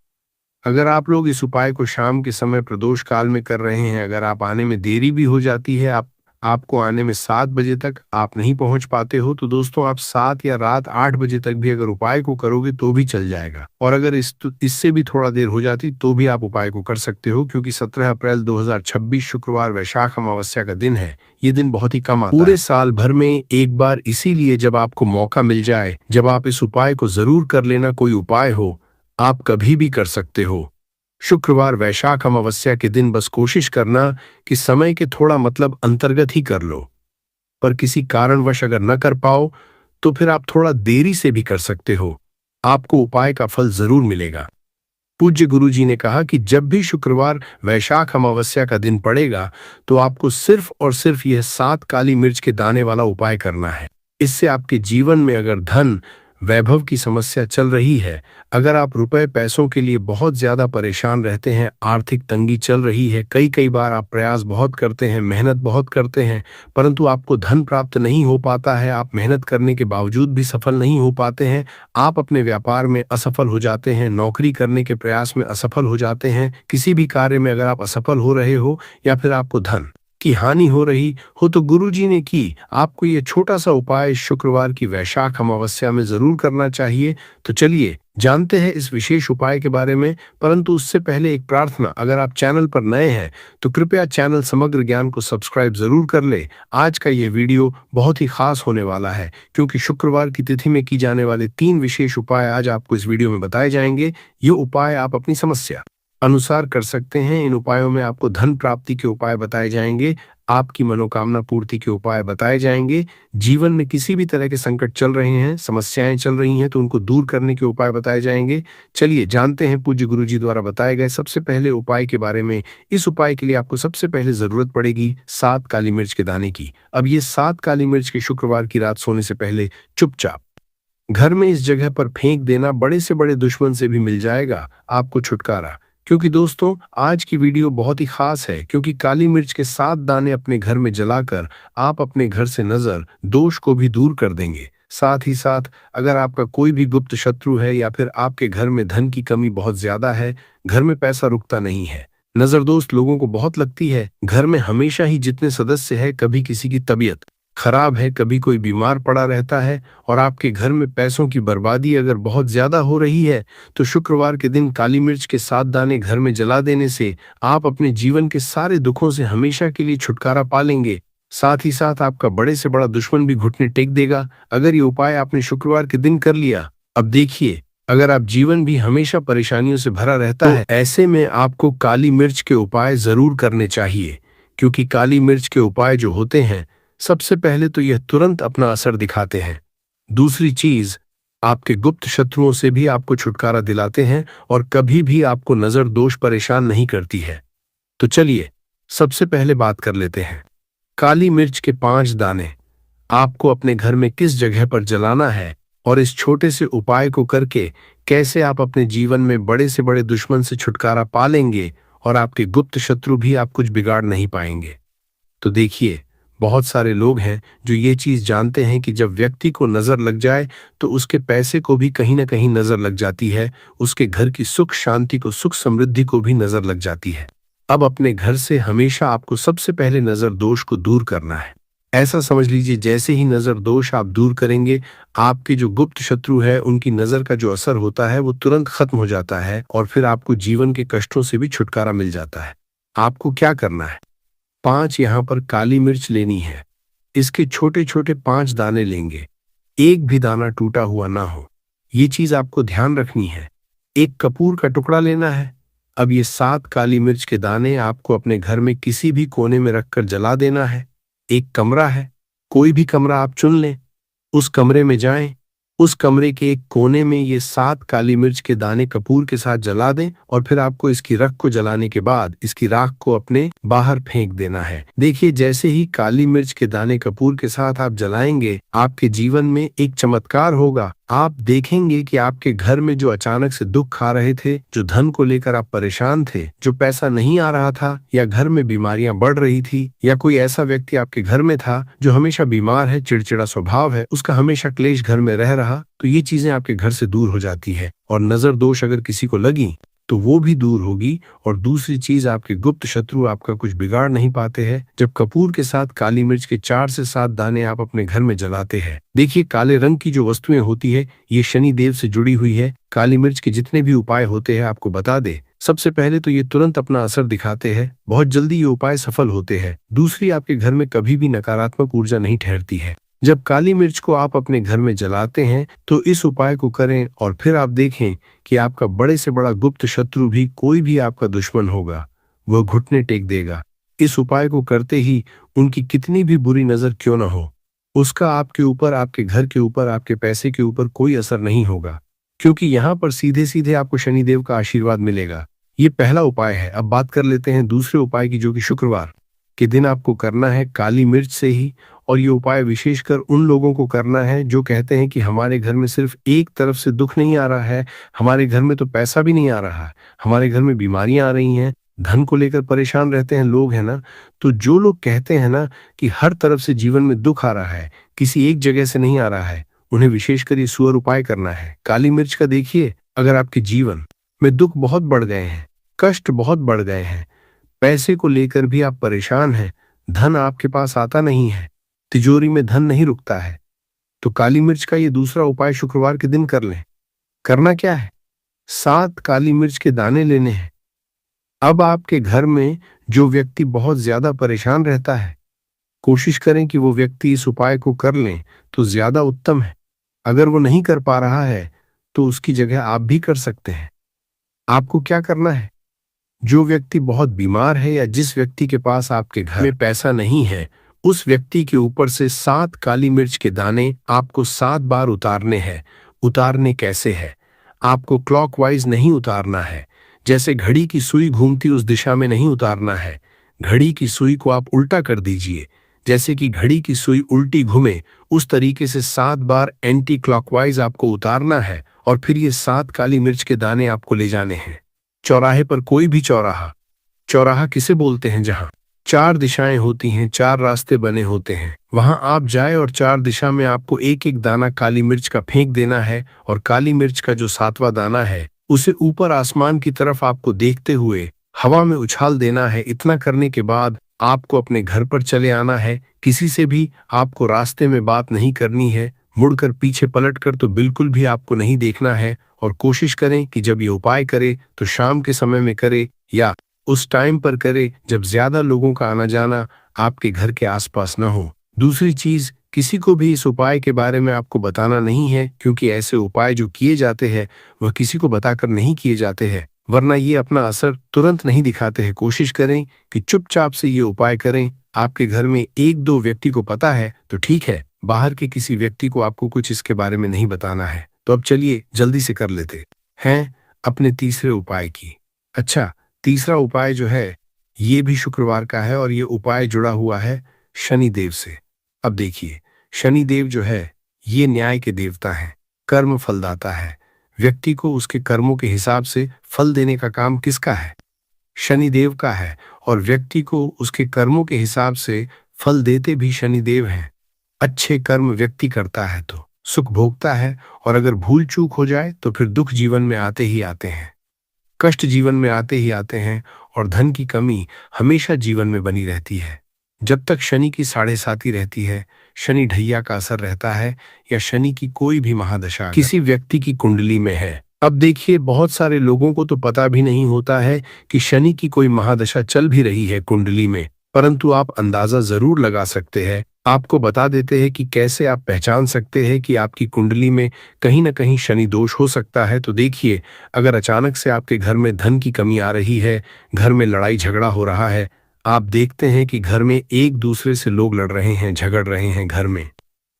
अगर आप लोग इस उपाय को शाम के समय प्रदोष काल में कर रहे हैं, अगर आप आने में देरी भी हो जाती है, आपको आने में 7 बजे तक आप नहीं पहुंच पाते हो, तो दोस्तों आप 7 या रात 8 बजे तक भी अगर उपाय को करोगे तो भी चल जाएगा। और अगर इससे भी थोड़ा देर हो जाती तो भी आप उपाय को कर सकते हो, क्योंकि 17 अप्रैल 2026 शुक्रवार वैशाख अमावस्या का दिन है। ये दिन बहुत ही कम आता है पूरे साल भर में एक बार, इसीलिए जब आपको मौका मिल जाए, जब आप इस उपाय को जरूर कर लेना। कोई उपाय हो, आप कभी भी कर सकते हो। शुक्रवार वैशाख अमावस्या के दिन बस कोशिश करना कि समय के थोड़ा मतलब अंतर्गत ही कर लो। पर किसी कारणवश अगर न कर पाओ तो फिर आप थोड़ा देरी से भी कर सकते हो, आपको उपाय का फल जरूर मिलेगा। पूज्य गुरु जी ने कहा कि जब भी शुक्रवार वैशाख अमावस्या का दिन पड़ेगा तो आपको सिर्फ और सिर्फ यह 7 काली मिर्च के दाने वाला उपाय करना है। इससे आपके जीवन में अगर धन वैभव की समस्या चल रही है, अगर आप रुपए पैसों के लिए बहुत ज्यादा परेशान रहते हैं, आर्थिक तंगी चल रही है, कई कई बार आप प्रयास बहुत करते हैं, मेहनत बहुत करते हैं, परंतु आपको धन प्राप्त नहीं हो पाता है, आप मेहनत करने के बावजूद भी सफल नहीं हो पाते हैं, आप अपने व्यापार में असफल हो जाते हैं, नौकरी करने के प्रयास में असफल हो जाते हैं, किसी भी कार्य में अगर आप असफल हो रहे हो या फिर आपको धन की हानि हो रही हो, तो गुरुजी ने की आपको ये छोटा सा उपाय शुक्रवार की वैशाख अमावस्या में जरूर करना चाहिए। तो चलिए जानते हैं इस विशेष उपाय के बारे में। परंतु उससे पहले एक प्रार्थना, अगर आप चैनल पर नए हैं तो कृपया चैनल समग्र ज्ञान को सब्सक्राइब जरूर कर ले। आज का ये वीडियो बहुत ही खास होने वाला है, क्योंकि शुक्रवार की तिथि में की जाने वाले 3 विशेष उपाय आज आपको इस वीडियो में बताए जाएंगे। ये उपाय आप अपनी समस्या अनुसार कर सकते हैं। इन उपायों में आपको धन प्राप्ति के उपाय बताए जाएंगे, आपकी मनोकामना पूर्ति के उपाय बताए जाएंगे, जीवन में किसी भी तरह के संकट चल रहे हैं, समस्याएं चल रही हैं तो उनको दूर करने के उपाय बताए जाएंगे। चलिए जानते हैं पूज्य गुरु जी द्वारा बताए गए सबसे पहले उपाय के बारे में। इस उपाय के लिए आपको सबसे पहले जरूरत पड़ेगी 7 काली मिर्च के दाने की। अब ये 7 काली मिर्च के शुक्रवार की रात सोने से पहले चुपचाप घर में इस जगह पर फेंक देना, बड़े से बड़े दुश्मन से भी मिल जाएगा आपको छुटकारा। क्योंकि दोस्तों, आज की वीडियो बहुत ही खास है, क्योंकि काली मिर्च के 7 दाने अपने घर में जलाकर आप अपने घर से नजर दोष को भी दूर कर देंगे। साथ ही साथ अगर आपका कोई भी गुप्त शत्रु है या फिर आपके घर में धन की कमी बहुत ज्यादा है, घर में पैसा रुकता नहीं है, नजर दोस्त लोगों को बहुत लगती है, घर में हमेशा ही जितने सदस्य है, कभी किसी की तबीयत खराब है, कभी कोई बीमार पड़ा रहता है और आपके घर में पैसों की बर्बादी अगर बहुत ज्यादा हो रही है, तो शुक्रवार के दिन काली मिर्च के 7 दाने घर में जला देने से आप अपने जीवन के सारे दुखों से हमेशा के लिए छुटकारा पा लेंगे। साथ ही साथ आपका बड़े से बड़ा दुश्मन भी घुटने टेक देगा अगर ये उपाय आपने शुक्रवार के दिन कर लिया। अब देखिए, अगर आप जीवन भी हमेशा परेशानियों से भरा रहता है, ऐसे में आपको काली मिर्च के उपाय जरूर करने चाहिए, क्योंकि काली मिर्च के उपाय जो होते हैं, सबसे पहले तो यह तुरंत अपना असर दिखाते हैं। दूसरी चीज, आपके गुप्त शत्रुओं से भी आपको छुटकारा दिलाते हैं और कभी भी आपको नजर दोष परेशान नहीं करती है। तो चलिए सबसे पहले बात कर लेते हैं काली मिर्च के 5 दाने आपको अपने घर में किस जगह पर जलाना है और इस छोटे से उपाय को करके कैसे आप अपने जीवन में बड़े से बड़े दुश्मन से छुटकारा पा लेंगे और आपके गुप्त शत्रु भी आप कुछ बिगाड़ नहीं पाएंगे। तो देखिए, बहुत सारे लोग हैं जो ये चीज जानते हैं कि जब व्यक्ति को नजर लग जाए तो उसके पैसे को भी कहीं ना कहीं नजर लग जाती है, उसके घर की सुख शांति को, सुख समृद्धि को भी नजर लग जाती है। अब अपने घर से हमेशा आपको सबसे पहले नजर दोष को दूर करना है। ऐसा समझ लीजिए जैसे ही नजर दोष आप दूर करेंगे, आपके जो गुप्त शत्रु है उनकी नजर का जो असर होता है वो तुरंत खत्म हो जाता है और फिर आपको जीवन के कष्टों से भी छुटकारा मिल जाता है। आपको क्या करना है? 5 यहाँ पर काली मिर्च लेनी है। इसके छोटे छोटे 5 दाने लेंगे, एक भी दाना टूटा हुआ ना हो, ये चीज आपको ध्यान रखनी है। एक कपूर का टुकड़ा लेना है। अब ये 7 काली मिर्च के दाने आपको अपने घर में किसी भी कोने में रखकर जला देना है। एक कमरा है, कोई भी कमरा आप चुन लें, उस कमरे में जाएं, उस कमरे के एक कोने में ये 7 काली मिर्च के दाने कपूर के साथ जला दें और फिर आपको इसकी रख को जलाने के बाद इसकी राख को अपने बाहर फेंक देना है। देखिए जैसे ही काली मिर्च के दाने कपूर के साथ आप जलाएंगे, आपके जीवन में एक चमत्कार होगा। आप देखेंगे कि आपके घर में जो अचानक से दुख आ रहे थे, जो धन को लेकर आप परेशान थे, जो पैसा नहीं आ रहा था, या घर में बीमारियां बढ़ रही थी, या कोई ऐसा व्यक्ति आपके घर में था जो हमेशा बीमार है, चिड़चिड़ा स्वभाव है, उसका हमेशा क्लेश घर में रह रहा, तो ये चीजें आपके घर से दूर हो जाती है। और नजर दोष अगर किसी को लगी तो वो भी दूर होगी। और दूसरी चीज, आपके गुप्त शत्रु आपका कुछ बिगाड़ नहीं पाते हैं जब कपूर के साथ काली मिर्च के 4 से 7 दाने आप अपने घर में जलाते हैं। देखिए काले रंग की जो वस्तुएं होती है ये शनि देव से जुड़ी हुई है। काली मिर्च के जितने भी उपाय होते हैं आपको बता दे, सबसे पहले तो ये तुरंत अपना असर दिखाते हैं, बहुत जल्दी ये उपाय सफल होते हैं। दूसरी, आपके घर में कभी भी नकारात्मक ऊर्जा नहीं ठहरती है। जब काली मिर्च को आप अपने घर में जलाते हैं तो इस उपाय को करें और फिर आप देखें कि आपका बड़े से बड़ा गुप्त शत्रु भी, कोई भी आपका दुश्मन होगा, वह घुटने टेक देगा। इस उपाय को करते ही उनकी कितनी भी बुरी नजर क्यों न हो, उसका आपके ऊपर, आपके घर के ऊपर, आपके पैसे के ऊपर कोई असर नहीं होगा, क्योंकि यहाँ पर सीधे सीधे आपको शनिदेव का आशीर्वाद मिलेगा। ये पहला उपाय है। अब बात कर लेते हैं दूसरे उपाय की, जो कि शुक्रवार के दिन आपको करना है काली मिर्च से ही। और ये उपाय विशेषकर उन लोगों को करना है जो कहते हैं कि हमारे घर में सिर्फ एक तरफ से दुख नहीं आ रहा है, हमारे घर में तो पैसा भी नहीं आ रहा है, हमारे घर में बीमारियां आ रही हैं, धन को लेकर परेशान रहते हैं लोग, है ना। तो जो लोग कहते हैं ना कि हर तरफ से जीवन में दुख आ रहा है, किसी एक जगह से नहीं आ रहा है, उन्हें विशेषकर ये सुअर उपाय करना है काली मिर्च का। देखिए अगर आपके जीवन में दुख बहुत बढ़ गए हैं, कष्ट बहुत बढ़ गए हैं, पैसे को लेकर भी आप परेशान हैं, धन आपके पास आता नहीं है, तिजोरी में धन नहीं रुकता है, तो काली मिर्च का ये दूसरा उपाय शुक्रवार के दिन कर लें। करना क्या है? 7 काली मिर्च के दाने लेने हैं। अब आपके घर में जो व्यक्ति बहुत ज्यादा परेशान रहता है, कोशिश करें कि वो व्यक्ति इस उपाय को कर लें तो ज्यादा उत्तम है। अगर वो नहीं कर पा रहा है तो उसकी जगह आप भी कर सकते हैं। आपको क्या करना है? जो व्यक्ति बहुत बीमार है या जिस व्यक्ति के पास आपके घर में पैसा नहीं है, उस व्यक्ति के ऊपर से 7 काली मिर्च के दाने आपको 7 बार उतारने हैं। उतारने कैसे है? आपको क्लॉकवाइज नहीं उतारना है, जैसे घड़ी की सुई घूमती उस दिशा में नहीं उतारना है। घड़ी की सुई को आप उल्टा कर दीजिए, जैसे कि घड़ी की सुई उल्टी घूमे उस तरीके से 7 बार एंटी क्लॉकवाइज आपको उतारना है। और फिर ये 7 काली मिर्च के दाने आपको ले जाने हैं चौराहे पर। कोई भी चौराहा, चौराहा किसे बोलते हैं जहां 4 दिशाएं होती हैं, 4 रास्ते बने होते हैं, वहां आप जाए और 4 दिशा में आपको एक एक दाना काली मिर्च का फेंक देना है। और काली मिर्च का जो 7वां दाना है उसे ऊपर आसमान की तरफ आपको देखते हुए हवा में उछाल देना है। इतना करने के बाद आपको अपने घर पर चले आना है। किसी से भी आपको रास्ते में बात नहीं करनी है, मुड़कर पीछे पलटकर तो बिल्कुल भी आपको नहीं देखना है। और कोशिश करें कि जब ये उपाय करे तो शाम के समय में करे या उस टाइम पर करे जब ज्यादा लोगों का आना जाना आपके घर के आसपास न हो। दूसरी चीज, किसी को भी इस उपाय के बारे में आपको बताना नहीं है, क्योंकि ऐसे उपाय जो किए जाते हैं वह किसी को बताकर नहीं किए जाते हैं, वरना ये अपना असर तुरंत नहीं दिखाते हैं। कोशिश करें कि चुपचाप से ये उपाय करें। आपके घर में 1-2 व्यक्ति को पता है तो ठीक है, बाहर के किसी व्यक्ति को आपको कुछ इसके बारे में नहीं बताना है। तो अब चलिए जल्दी से कर लेते हैं अपने तीसरे उपाय की। अच्छा, तीसरा उपाय जो है ये भी शुक्रवार का है और ये उपाय जुड़ा हुआ है शनि देव से। अब देखिए, शनि देव जो है ये न्याय के देवता हैं, कर्म फलदाता है। व्यक्ति को उसके कर्मों के हिसाब से फल देने का काम किसका है? शनि देव का है। और व्यक्ति को उसके कर्मों के हिसाब से फल देते भी शनिदेव हैं। अच्छे कर्म व्यक्ति करता है तो सुख भोगता है, और अगर भूल चूक हो जाए तो फिर दुख जीवन में आते ही आते हैं, कष्ट जीवन में आते ही आते हैं, और धन की कमी हमेशा जीवन में बनी रहती है। जब तक शनि की साढ़े साती रहती है, शनि ढैया का असर रहता है, या शनि की कोई भी महादशा किसी व्यक्ति की कुंडली में है। अब देखिए, बहुत सारे लोगों को तो पता भी नहीं होता है कि शनि की कोई महादशा चल भी रही है कुंडली में, परंतु आप अंदाजा जरूर लगा सकते हैं। आपको बता देते हैं कि कैसे आप पहचान सकते हैं कि आपकी कुंडली में कहीं ना कहीं शनि दोष हो सकता है। तो देखिए, अगर अचानक से आपके घर में धन की कमी आ रही है, घर में लड़ाई झगड़ा हो रहा है, आप देखते हैं कि घर में एक दूसरे से लोग लड़ रहे हैं, झगड़ रहे हैं, घर में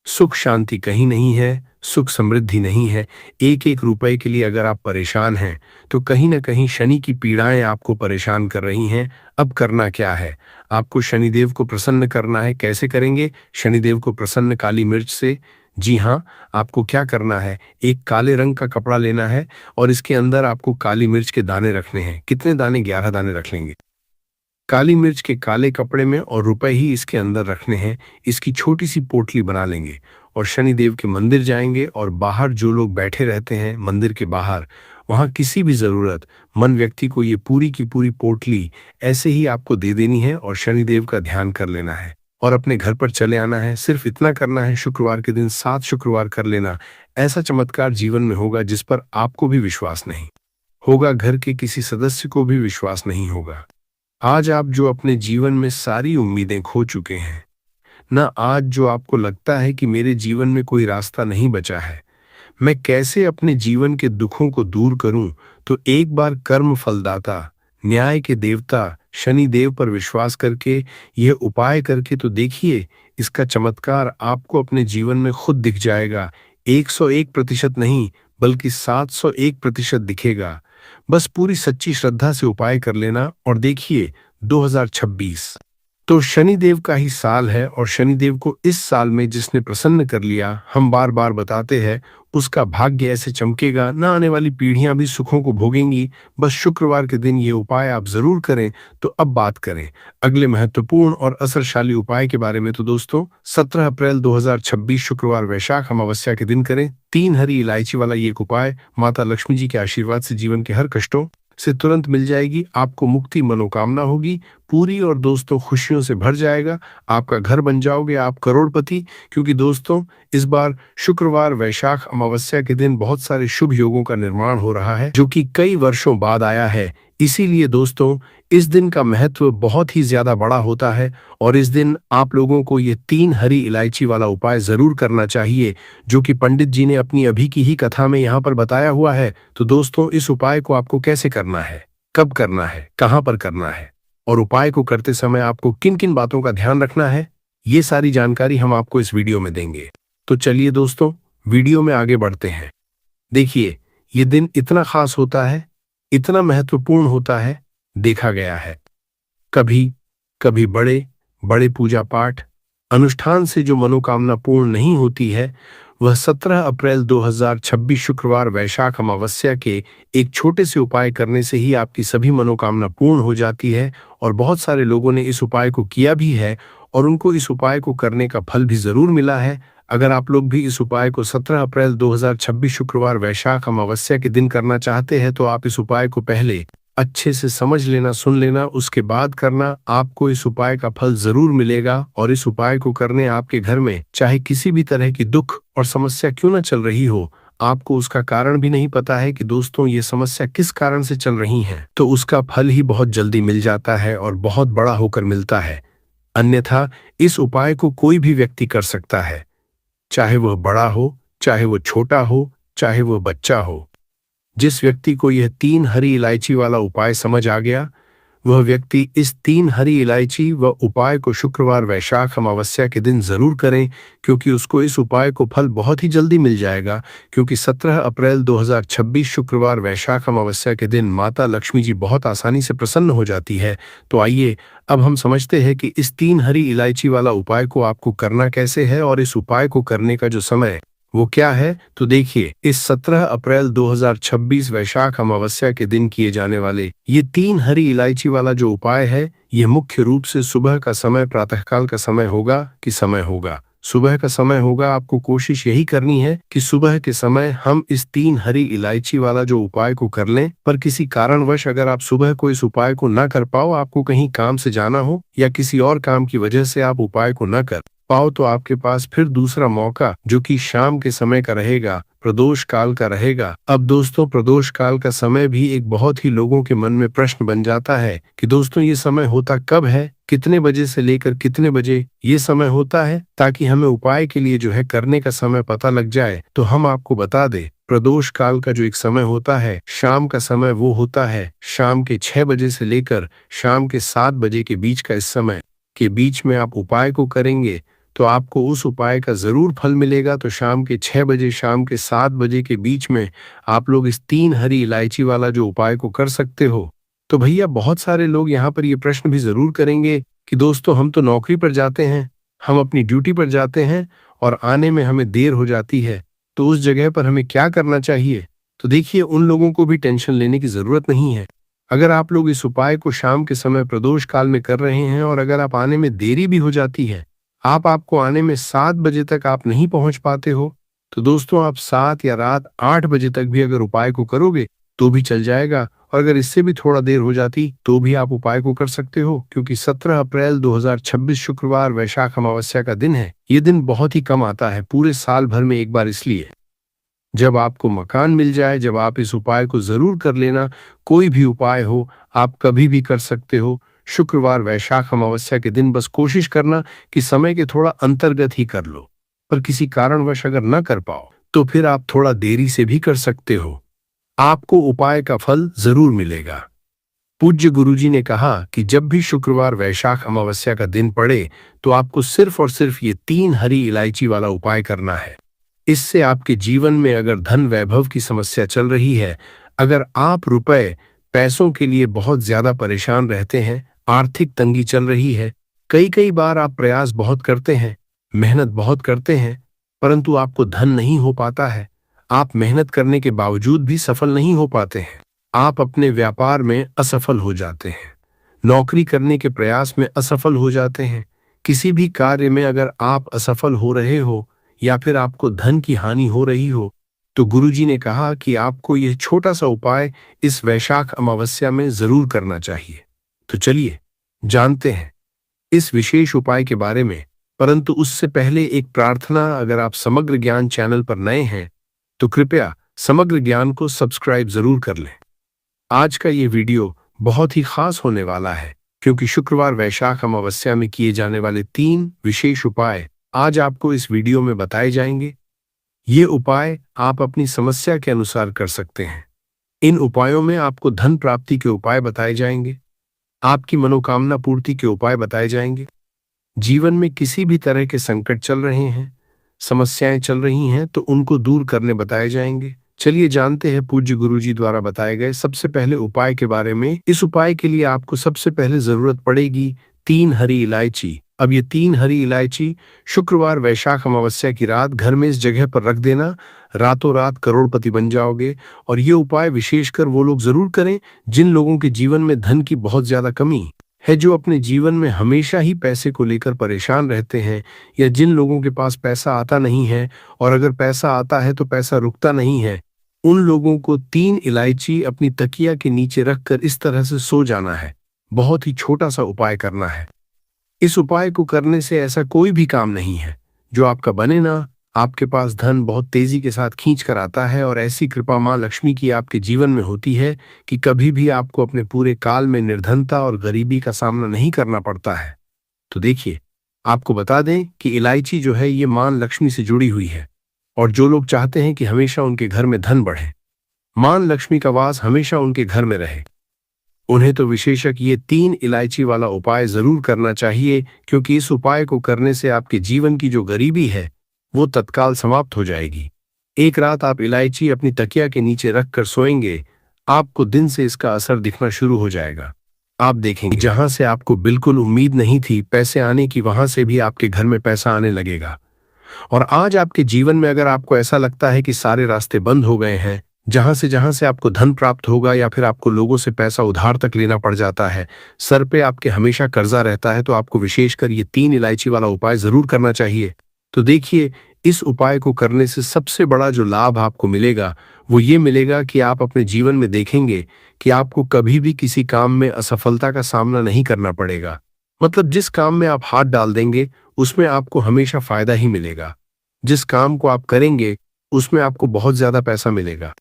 सुख शांति कहीं नहीं है, सुख समृद्धि नहीं है, एक एक रुपए के लिए अगर आप परेशान हैं, तो कहीं ना कहीं शनि की पीड़ाएं आपको परेशान कर रही हैं। अब करना क्या है? आपको शनिदेव को प्रसन्न करना है। कैसे करेंगे शनिदेव को प्रसन्न? काली मिर्च से। जी हाँ, आपको क्या करना है, एक काले रंग का कपड़ा लेना है, और इसके अंदर आपको काली मिर्च के दाने रखने हैं। कितने दाने? 11 दाने रख लेंगे काली मिर्च के काले कपड़े में, और रुपए ही इसके अंदर रखने हैं। इसकी छोटी सी पोटली बना लेंगे, और शनिदेव के मंदिर जाएंगे, और बाहर जो लोग बैठे रहते हैं मंदिर के बाहर, वहां किसी भी जरूरतमंद व्यक्ति को ये पूरी की पूरी पोटली ऐसे ही आपको दे देनी है, और शनिदेव का ध्यान कर लेना है, और अपने घर पर चले आना है। सिर्फ इतना करना है, शुक्रवार के दिन 7 शुक्रवार कर लेना। ऐसा चमत्कार जीवन में होगा जिस पर आपको भी विश्वास नहीं होगा, घर के किसी सदस्य को भी विश्वास नहीं होगा। आज आप जो अपने जीवन में सारी उम्मीदें खो चुके हैं ना, आज जो आपको लगता है कि मेरे जीवन में कोई रास्ता नहीं बचा है, मैं कैसे अपने जीवन के दुखों को दूर करूं, तो एक बार कर्म फलदाता, न्याय के देवता शनिदेव पर विश्वास करके, यह उपाय करके तो देखिए, इसका चमत्कार आपको अपने जीवन में खुद दिख जाएगा। 101% नहीं, बल्कि 701% दिखेगा। बस पूरी सच्ची श्रद्धा से उपाय कर लेना, और देखिए 2026 तो शनिदेव का ही साल है, और शनिदेव को इस साल में जिसने प्रसन्न कर लिया, हम बार बार बताते हैं, उसका भाग्य ऐसे चमकेगा ना, आने वाली पीढ़ियां भी सुखों को भोगेंगी। बस शुक्रवार के दिन ये उपाय आप जरूर करें। तो अब बात करें अगले महत्वपूर्ण और असरशाली उपाय के बारे में। तो दोस्तों, 17 अप्रैल 2026 शुक्रवार वैशाख अमावस्या के दिन करें 3 हरी इलायची वाला ये उपाय। माता लक्ष्मी जी के आशीर्वाद से जीवन के हर कष्टों से तुरंत मिल जाएगी, आपको मुक्ति मनोकामना होगी पूरी, और दोस्तों खुशियों से भर जाएगा। आपका घर बन जाओगे आप करोड़पति, क्योंकि दोस्तों इस बार शुक्रवार वैशाख अमावस्या के दिन बहुत सारे शुभ योगों का निर्माण हो रहा है, जो कि कई वर्षों बाद आया है। इसीलिए दोस्तों इस दिन का महत्व बहुत ही ज्यादा बड़ा होता है, और इस दिन आप लोगों को ये 3 हरी इलायची वाला उपाय जरूर करना चाहिए, जो कि पंडित जी ने अपनी अभी की ही कथा में यहाँ पर बताया हुआ है। तो दोस्तों, इस उपाय को आपको कैसे करना है, कब करना है, कहाँ पर करना है, और उपाय को करते समय आपको किन किन बातों का ध्यान रखना है, ये सारी जानकारी हम आपको इस वीडियो में देंगे। तो चलिए दोस्तों, वीडियो में आगे बढ़ते हैं। देखिए, ये दिन इतना खास होता है, इतना महत्वपूर्ण होता है, देखा गया है कभी कभी बड़े बड़े पूजा पाठ अनुष्ठान से जो मनोकामना पूर्ण नहीं होती है, वह 17 अप्रैल 2026 शुक्रवार वैशाख अमावस्या के एक छोटे से उपाय करने से ही आपकी सभी मनोकामना पूर्ण हो जाती है। और बहुत सारे लोगों ने इस उपाय को किया भी है, और उनको इस उपाय को करने का फल भी जरूर मिला है। अगर आप लोग भी इस उपाय को 17 अप्रैल 2026 शुक्रवार वैशाख अमावस्या के दिन करना चाहते हैं, तो आप इस उपाय को पहले अच्छे से समझ लेना, सुन लेना, उसके बाद करना। आपको इस उपाय का फल जरूर मिलेगा, और इस उपाय को करने आपके घर में चाहे किसी भी तरह की दुख और समस्या क्यों न चल रही हो, आपको उसका कारण भी नहीं पता है कि दोस्तों ये समस्या किस कारण से चल रही है, तो उसका फल ही बहुत जल्दी मिल जाता है, और बहुत बड़ा होकर मिलता है। अन्यथा इस उपाय को कोई भी व्यक्ति कर सकता है, चाहे वह बड़ा हो, चाहे वह छोटा हो, चाहे वह बच्चा हो। जिस व्यक्ति को यह 3 हरी इलायची वाला उपाय समझ आ गया, वह व्यक्ति इस 3 हरी इलायची व उपाय को शुक्रवार वैशाख अमावस्या के दिन जरूर करें, क्योंकि उसको इस उपाय को फल बहुत ही जल्दी मिल जाएगा। क्योंकि 17 अप्रैल 2026 शुक्रवार वैशाख अमावस्या के दिन माता लक्ष्मी जी बहुत आसानी से प्रसन्न हो जाती है। तो आइए अब हम समझते हैं कि इस 3 हरी इलायची वाला उपाय को आपको करना कैसे है, और इस उपाय को करने का जो समय वो क्या है? तो देखिए, इस 17 अप्रैल 2026 वैशाख अमावस्या के दिन किए जाने वाले ये 3 हरी इलायची वाला जो उपाय है, ये मुख्य रूप से सुबह का समय, प्रातःकाल का समय होगा कि समय होगा। सुबह का समय होगा। आपको कोशिश यही करनी है कि सुबह के समय हम इस 3 हरी इलायची वाला जो उपाय को कर लें। पर किसी कारणवश अगर आप सुबह को इस उपाय को ना कर पाओ, आपको कहीं काम से जाना हो या किसी और काम की वजह से आप उपाय को न कर पाओ, तो आपके पास फिर दूसरा मौका जो कि शाम के समय का रहेगा, प्रदोष काल का रहेगा। अब दोस्तों, प्रदोष काल का समय भी एक बहुत ही लोगों के मन में प्रश्न बन जाता है कि दोस्तों ये समय होता कब है, कितने बजे से लेकर कितने बजे ये समय होता है, ताकि हमें उपाय के लिए जो है करने का समय पता लग जाए। तो हम आपको बता दें, प्रदोष काल का जो एक समय होता है, शाम का समय, वो होता है शाम के 6 बजे से लेकर शाम के 7 बजे के बीच का। इस समय के बीच में आप उपाय को करेंगे तो आपको उस उपाय का जरूर फल मिलेगा। तो शाम के 6 बजे, शाम के 7 बजे के बीच में आप लोग इस 3 हरी इलायची वाला जो उपाय को कर सकते हो। तो भैया, बहुत सारे लोग यहाँ पर ये प्रश्न भी जरूर करेंगे कि दोस्तों हम तो नौकरी पर जाते हैं, हम अपनी ड्यूटी पर जाते हैं और आने में हमें देर हो जाती है, तो उस जगह पर हमें क्या करना चाहिए? तो देखिए, उन लोगों को भी टेंशन लेने की जरूरत नहीं है। अगर आप लोग इस उपाय को शाम के समय प्रदोष काल में कर रहे हैं और अगर आप आने में देरी भी हो जाती है, आपको आने में 7 बजे तक आप नहीं पहुंच पाते हो, तो दोस्तों आप 7 या रात 8 बजे तक भी अगर उपाय को करोगे तो भी चल जाएगा। और अगर इससे भी थोड़ा देर हो जाती तो भी आप उपाय को कर सकते हो, क्योंकि 17 अप्रैल 2026 शुक्रवार वैशाख अमावस्या का दिन है। ये दिन बहुत ही कम आता है पूरे साल भर में एक बार, इसलिए जब आपको मकान मिल जाए, जब आप इस उपाय को जरूर कर लेना। कोई भी उपाय हो, आप कभी भी कर सकते हो। शुक्रवार वैशाख अमावस्या के दिन बस कोशिश करना कि समय के थोड़ा अंतर्गत ही कर लो। पर किसी कारणवश अगर न कर पाओ तो फिर आप थोड़ा देरी से भी कर सकते हो। आपको उपाय का फल जरूर मिलेगा। पूज्य गुरुजी ने कहा कि जब भी शुक्रवार वैशाख अमावस्या का दिन पड़े तो आपको सिर्फ और सिर्फ ये 3 हरी इलायची वाला उपाय करना है। इससे आपके जीवन में अगर धन वैभव की समस्या चल रही है, अगर आप रुपए पैसों के लिए बहुत ज्यादा परेशान रहते हैं, आर्थिक तंगी चल रही है, कई कई बार आप प्रयास बहुत करते हैं, मेहनत बहुत करते हैं, परंतु आपको धन नहीं हो पाता है, आप मेहनत करने के बावजूद भी सफल नहीं हो पाते हैं, आप अपने व्यापार में असफल हो जाते हैं, नौकरी करने के प्रयास में असफल हो जाते हैं, किसी भी कार्य में अगर आप असफल हो रहे हो या फिर आपको धन की हानि हो रही हो, तो गुरुजी ने कहा कि आपको यह छोटा सा उपाय इस वैशाख अमावस्या में जरूर करना चाहिए। तो चलिए जानते हैं इस विशेष उपाय के बारे में। परंतु उससे पहले एक प्रार्थना, अगर आप समग्र ज्ञान चैनल पर नए हैं तो कृपया समग्र ज्ञान को सब्सक्राइब जरूर कर लें। आज का ये वीडियो बहुत ही खास होने वाला है, क्योंकि शुक्रवार वैशाख अमावस्या में किए जाने वाले 3 विशेष उपाय आज आपको इस वीडियो में बताए जाएंगे। ये उपाय आप अपनी समस्या के अनुसार कर सकते हैं। इन उपायों में आपको धन प्राप्ति के उपाय बताए जाएंगे, आपकी मनोकामना पूर्ति के उपाय बताए जाएंगे। जीवन में किसी भी तरह के संकट चल रहे हैं, समस्याएं चल रही हैं, तो उनको दूर करने बताए जाएंगे। चलिए जानते हैं पूज्य गुरुजी द्वारा बताए गए सबसे पहले उपाय के बारे में। इस उपाय के लिए आपको सबसे पहले जरूरत पड़ेगी 3 हरी इलायची। अब ये 3 हरी इलायची शुक्रवार वैशाख अमावस्या की रात घर में इस जगह पर रख देना, रातों रात करोड़पति बन जाओगे। और ये उपाय विशेषकर वो लोग जरूर करें जिन लोगों के जीवन में धन की बहुत ज्यादा कमी है, जो अपने जीवन में हमेशा ही पैसे को लेकर परेशान रहते हैं, या जिन लोगों के पास पैसा आता नहीं है और अगर पैसा आता है तो पैसा रुकता नहीं है। उन लोगों को 3 इलायची अपनी तकिया के नीचे रखकर इस तरह से सो जाना है। बहुत ही छोटा सा उपाय करना है। इस उपाय को करने से ऐसा कोई भी काम नहीं है जो आपका बने ना। आपके पास धन बहुत तेजी के साथ खींच कर आता है और ऐसी कृपा मां लक्ष्मी की आपके जीवन में होती है कि कभी भी आपको अपने पूरे काल में निर्धनता और गरीबी का सामना नहीं करना पड़ता है। तो देखिए, आपको बता दें कि इलायची जो है ये मां लक्ष्मी से जुड़ी हुई है, और जो लोग चाहते हैं कि हमेशा उनके घर में धन बढ़े, मां लक्ष्मी का वास हमेशा उनके घर में रहे, उन्हें तो विशेषक ये 3 इलायची वाला उपाय जरूर करना चाहिए, क्योंकि इस उपाय को करने से आपके जीवन की जो गरीबी है वो तत्काल समाप्त हो जाएगी। एक रात आप इलायची अपनी तकिया के नीचे रख कर सोएंगे, आपको दिन से इसका असर दिखना शुरू हो जाएगा। आप देखेंगे जहां से आपको बिल्कुल उम्मीद नहीं थी पैसे आने की, वहां से भी आपके घर में पैसा आने लगेगा। और आज आपके जीवन में अगर आपको ऐसा लगता है कि सारे रास्ते बंद हो गए हैं, जहां से आपको धन प्राप्त होगा या फिर आपको लोगों से पैसा उधार तक लेना पड़ जाता है, सर पे आपके हमेशा कर्जा रहता है, तो आपको विशेषकर ये 3 इलायची वाला उपाय जरूर करना चाहिए। तो देखिए, इस उपाय को करने से सबसे बड़ा जो लाभ आपको मिलेगा वो ये मिलेगा कि आप अपने जीवन में देखेंगे कि आपको कभी भी किसी काम में असफलता का सामना नहीं करना पड़ेगा। मतलब जिस काम में आप हाथ डाल देंगे उसमें आपको हमेशा फायदा ही मिलेगा। जिस काम को आप करेंगे उसमें आपको बहुत ज्यादा पैसा मिलेगा।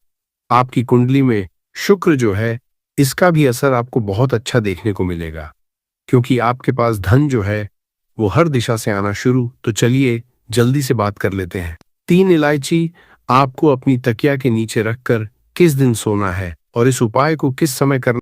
आपकी कुंडली में शुक्र जो है, इसका भी असर आपको बहुत अच्छा देखने को मिलेगा, क्योंकि आपके पास धन जो है वो हर दिशा से आना शुरू। तो चलिए जल्दी से बात कर लेते हैं। 3 इलायची आपको अपनी तकिया के नीचे रखकर किस दिन सोना है और इस उपाय को किस समय करना